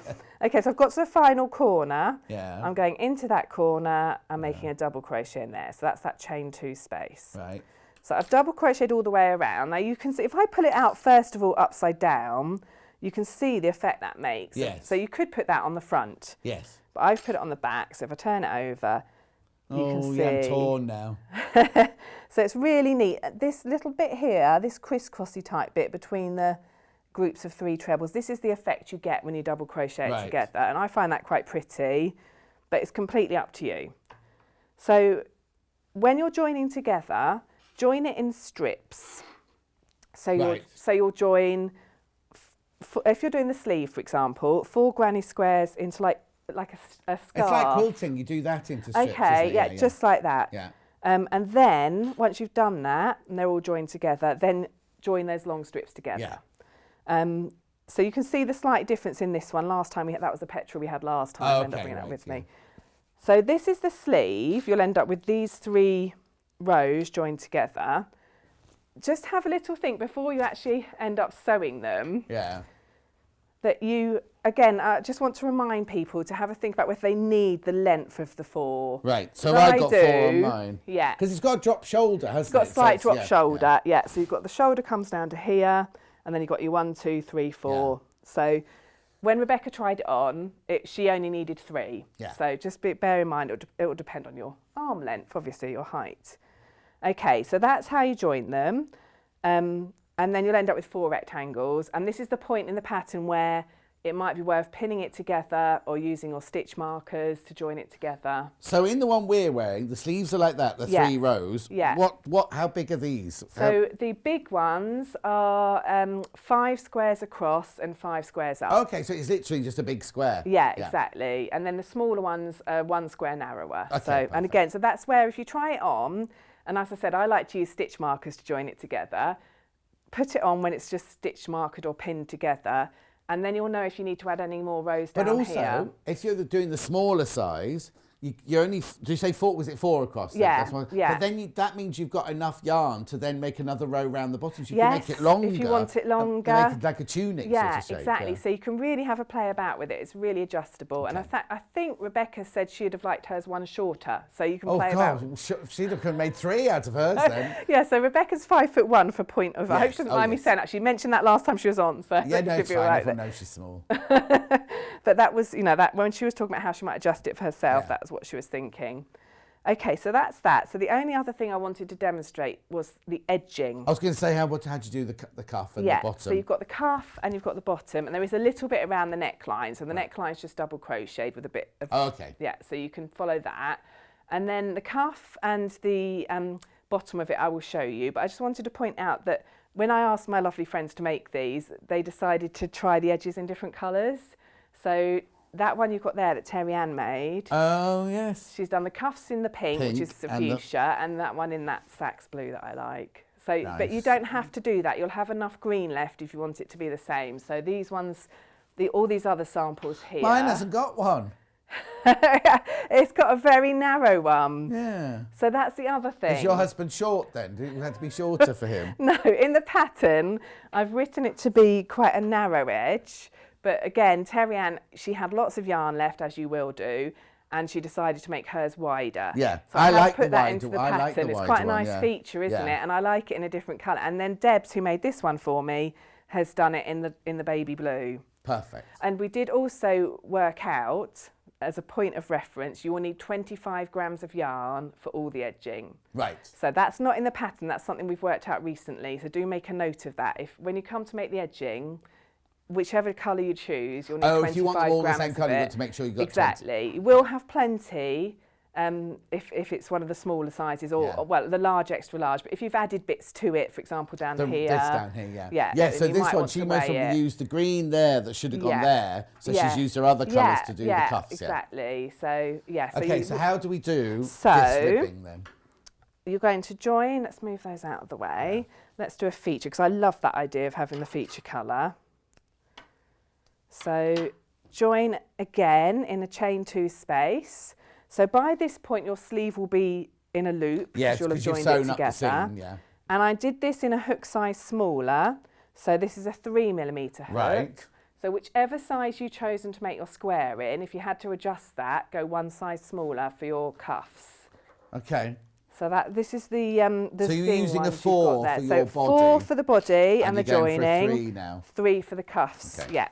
Okay, so I've got to the final corner. Yeah. I'm going into that corner and making a double crochet in there. So that's that chain 2 space. Right. So I've double crocheted all the way around. Now you can see, if I pull it out first of all upside down, you can see the effect that makes. Yes. So you could put that on the front. Yes. But I've put it on the back, so if I turn it over, you can see. Oh, yeah, I'm torn now. So it's really neat. This little bit here, this crisscrossy type bit between the groups of 3 trebles, this is the effect you get when you double crochet it together. And I find that quite pretty, but it's completely up to you. So when you're joining together, join it in strips. So you'll join, if you're doing the sleeve, for example, 4 granny squares into like a scarf. It's like quilting, you do that into strips. Okay, yeah, just like that. Yeah. And then once you've done that and they're all joined together, then join those long strips together. Yeah. So you can see the slight difference in this one. Last time that was the petrol we had last time. I ended up bringing that with me. So this is the sleeve. You'll end up with these 3 rows joined together. Just have a little think before you actually end up sewing them. Yeah. That you, again, I just want to remind people to have a think about whether they need the length of the 4. Right, so I've got 4 on mine. Yeah. Because it's got a drop shoulder, hasn't it? It's got a slight drop shoulder, yeah. So you've got the shoulder comes down to here, and then you've got your 1, 2, 3, 4. Yeah. So when Rebecca tried it on, she only needed 3. Yeah. So just bear in mind, it will depend on your arm length, obviously, your height. Okay, so that's how you join them. And then you'll end up with 4 rectangles. And this is the point in the pattern where it might be worth pinning it together or using your stitch markers to join it together. So in the one we're wearing, the sleeves are like that, the 3 rows. Yeah. How big are these? So the big ones are 5 squares across and 5 squares up. Okay, so it's literally just a big square. Yeah, exactly. And then the smaller ones are 1 square narrower. Okay, so, perfect. and again, so that's where if you try it on, and as I said, I like to use stitch markers to join it together. Put it on when it's just stitch marked or pinned together, and then you'll know if you need to add any more rows down here. But also, if you're doing the smaller size, you only, do you say 4, was it 4 across? Yeah, yeah. But then that means you've got enough yarn to then make another row around the bottom, so you can make it longer. If you want it longer. Make it like a tunic sort of shape. Exactly. So you can really have a play about with it. It's really adjustable. Okay. And I think Rebecca said she'd have liked hers 1 shorter, so you can play about. Oh God, she'd have made 3 out of hers then. Yeah, so Rebecca's 5'1" for point of, I hope she doesn't mind me saying that. She mentioned that last time she was on, so yeah, no, it's fine. Right. Everyone knows she's small. But that was, that when she was talking about how she might adjust it for herself, that was what she was thinking. Okay, so that's that. So the only other thing I wanted to demonstrate was the edging. I was going to say, how'd you do the cuff and the bottom? So you've got the cuff and you've got the bottom, and there is a little bit around the neckline. So the neckline's just double crocheted with a bit of... Oh, okay. Yeah, so you can follow that. And then the cuff and the bottom of it I will show you. But I just wanted to point out that when I asked my lovely friends to make these, they decided to try the edges in different colours. So that one you've got there that Terry Ann made. Oh, yes. She's done the cuffs in the pink which is fuchsia, and that one in that sax blue that I like. So, nice. But you don't have to do that. You'll have enough green left if you want it to be the same. So these ones, all these other samples here. Mine hasn't got one. It's got a very narrow one. Yeah. So that's the other thing. Is your husband short then? Did it have to be shorter for him? No, in the pattern, I've written it to be quite a narrow edge. But again, Terry Ann, she had lots of yarn left, as you will do, and she decided to make hers wider. Yeah, so I like put that into the pattern. It's quite a nice feature, isn't it? And I like it in a different colour. And then Debs, who made this one for me, has done it in the baby blue. Perfect. And we did also work out, as a point of reference, you will need 25 grams of yarn for all the edging. Right. So that's not in the pattern. That's something we've worked out recently. So do make a note of that. When you come to make the edging, whichever colour you choose, you'll need 25 grams. Oh, if you want them all the same colour, you've got to make sure you've got exactly. 20. You will have plenty if it's one of the smaller sizes or well, the large, extra large. But if you've added bits to it, for example, down here. This down here, Yeah, so this one, she most probably used the green there that should have gone there. So she's used her other colours to do the cuffs. Exactly. So, Okay, so how do we do this so slipping then? You're going to join, let's move those out of the way. Let's do a feature, because I love that idea of having the feature colour. So join again in a chain 2 space. So by this point, your sleeve will be in a loop, because you'll have joined it together. Seam, and I did this in a hook size smaller. So this is a 3mm hook. Right. So whichever size you've chosen to make your square in, if you had to adjust that, go one size smaller for your cuffs. Okay. So this is the so you're using a 4 for your body. 4 for the body and the joining. For 3 now. 3 for the cuffs. Okay. Yeah.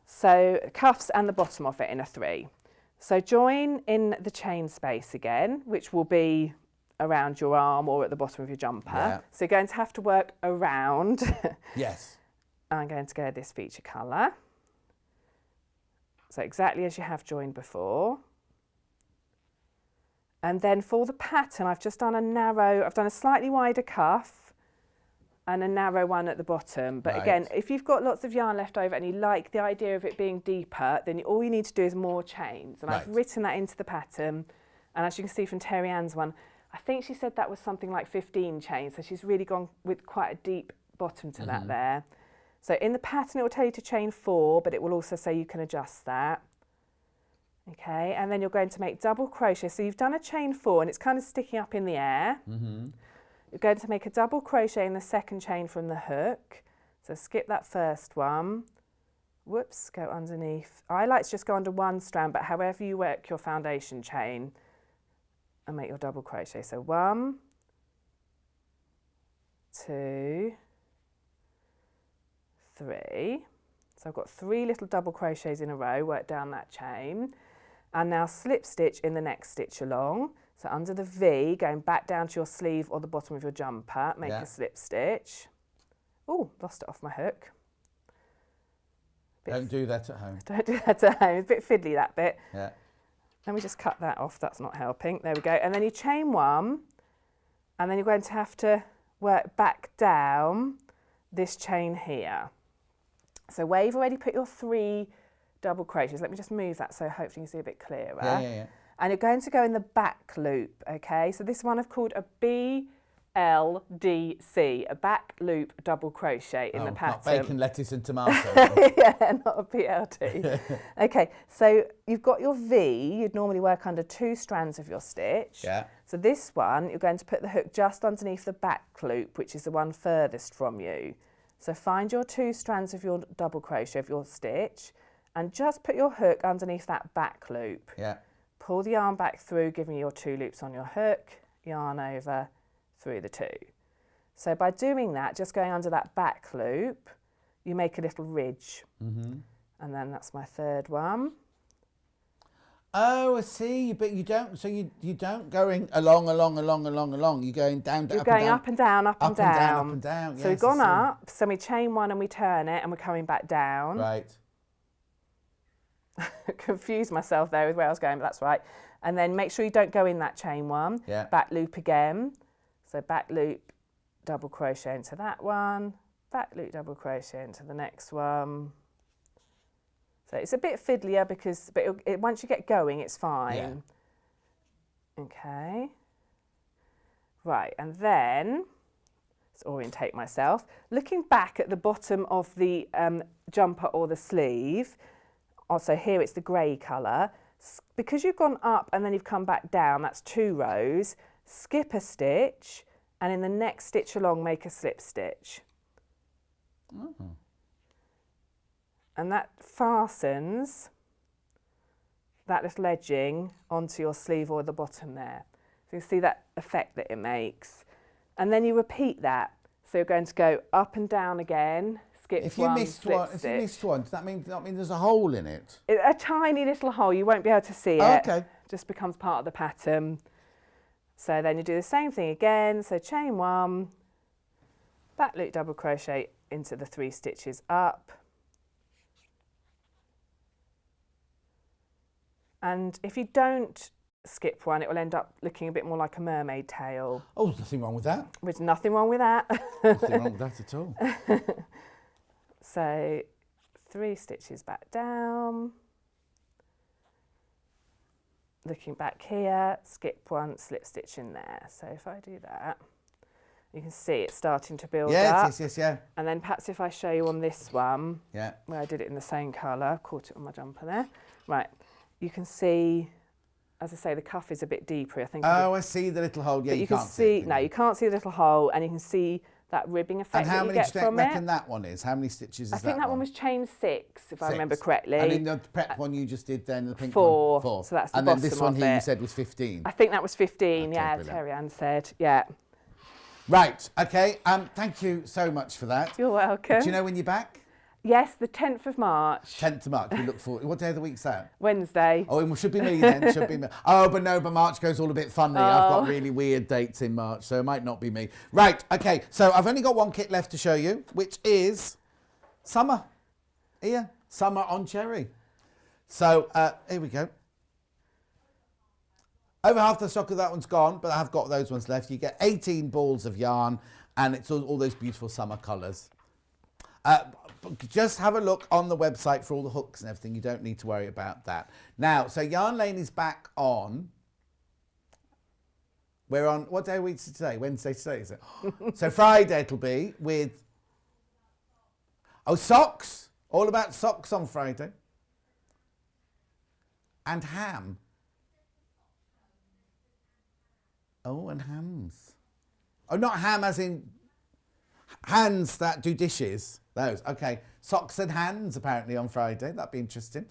So cuffs and the bottom of it in a 3. So join in the chain space again, which will be around your arm or at the bottom of your jumper. Yeah. So you're going to have to work around. Yes. I'm going to go this feature colour. So exactly as you have joined before. And then for the pattern, I've just done I've done a slightly wider cuff and a narrow one at the bottom. But again, if you've got lots of yarn left over and you like the idea of it being deeper, then all you need to do is more chains. And I've written that into the pattern. And as you can see from Terry Ann's one, I think she said that was something like 15 chains. So she's really gone with quite a deep bottom to that there. So in the pattern, it will tell you to chain 4, but it will also say you can adjust that. Okay, and then you're going to make double crochet. So you've done a chain 4 and it's kind of sticking up in the air. You're going to make a double crochet in the second chain from the hook. So skip that first one. Whoops, go underneath. I like to just go under one strand, but however you work your foundation chain and make your double crochet. So 1, 2, 3. So I've got 3 little double crochets in a row, work down that chain. And now slip stitch in the next stitch along. So under the V, going back down to your sleeve or the bottom of your jumper, make a slip stitch. Oh, lost it off my hook. Don't do that at home. Don't do that at home. It's a bit fiddly, that bit. Yeah. Let me just cut that off. That's not helping. There we go. And then you chain 1, and then you're going to have to work back down this chain here. So where you've already put your 3 double crochets, let me just move that so hopefully you can see a bit clearer. Yeah. And you're going to go in the back loop, okay? So this one I've called a BLDC, a back loop double crochet in the pattern. Not bacon, lettuce and tomato. Yeah, not a BLD. Okay, so you've got your V, you'd normally work under 2 strands of your stitch. Yeah. So this one, you're going to put the hook just underneath the back loop, which is the one furthest from you. So find your 2 strands of your double crochet of your stitch and just put your hook underneath that back loop. Yeah. Pull the yarn back through, giving you your 2 loops on your hook, yarn over, through the 2. So by doing that, just going under that back loop, you make a little ridge. And then that's my 3rd one. Oh, I see. But you don't. So you don't going along. You're going down. You're going up and down, up and down. Up and down. So we've gone up. So we chain 1 and we turn it, and we're coming back down. Right. Confused myself there with where I was going, but that's right. And then make sure you don't go in that chain 1. Yeah. Back loop again. So back loop, double crochet into that one. Back loop, double crochet into the next one. So it's a bit fiddlier because, but once you get going, it's fine. Yeah. Okay. Right, and then, let's orientate myself. Looking back at the bottom of the jumper or the sleeve, also here it's the grey colour. Because you've gone up and then you've come back down, that's 2 rows. Skip a stitch, and in the next stitch along, make a slip stitch. And that fastens that little edging onto your sleeve or the bottom there. So you see that effect that it makes. And then you repeat that. So you're going to go up and down again, skip if you one, missed slip one, stitch. If you missed one, does that mean there's a hole in it? A tiny little hole, you won't be able to see it. Okay. Just becomes part of the pattern. So then you do the same thing again. So chain 1, back loop double crochet into the 3 stitches up. And if you don't skip one, it will end up looking a bit more like a mermaid tail. Oh, there's nothing wrong with that. There's nothing wrong with that. Nothing wrong with that at all. So 3 stitches back down. Looking back here, skip 1, slip stitch in there. So if I do that, you can see it's starting to build up. Yes, yeah. And then perhaps if I show you on this one, Yeah. where I did it in the same colour, caught it on my jumper there. Right, you can see, as I say, the cuff is a bit deeper, I think. Oh, I see the little hole. Yeah, but you can can't see. it, No, you can't see the little hole, and you can see that ribbing effect and how that you many get do you from reckon it. that one is? How many stitches is that? I think that one was chain 6, if I remember correctly. And in the prep one you just did then, the pink 4. one? 4. So that's the and bottom then this one of here you it. said was 15. I think that was 15, Okay, yeah, brilliant. Terry Ann said, yeah. Right, okay. Thank you so much for that. You're welcome. Do you know when you're back? Yes, the 10th of March. 10th of March. We look forward. What day of the week's that? Wednesday. Oh, it should be me then. Should be me. Oh, but March goes all a bit funny. I've got really weird dates in March, so it might not be me. Right, okay. So I've only got one kit left to show you, which is summer. Here, summer on cherry. So here we go. Over half the stock of that one's gone, but I have got those ones left. You get 18 balls of yarn, and it's all those beautiful summer colours. Just have a look on the website for all the hooks and everything. You don't need to worry about that. Now, so Yarn Lane is back on. We're on, what day are we today? Wednesday today, is it? So Friday it'll be with, socks. All about socks on Friday. And ham. Oh, and hams. Oh, not ham as in hands that do dishes. Those. Okay. Socks and hands apparently on Friday. That'd be interesting.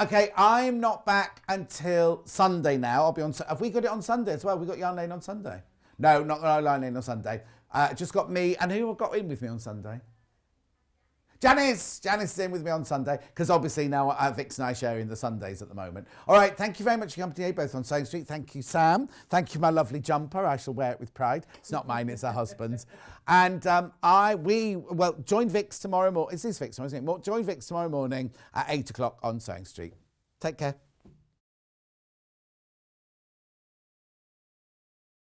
Okay, I'm not back until Sunday now. I'll be on. Have we got it on Sunday as well? We got Yarn Lane on Sunday. No, not got Yarn Lane on Sunday. Just got me. And who got in with me on Sunday? Janice is in with me on Sunday, because obviously now Vix and I sharing the Sundays at the moment. All right, thank you very much for your company, both on Sewing Street. Thank you, Sam. Thank you, my lovely jumper. I shall wear it with pride. It's not mine, it's her husband's. And join Vix tomorrow morning. Is this Vix tomorrow, isn't it? Join Vix tomorrow morning at 8 o'clock on Sewing Street. Take care.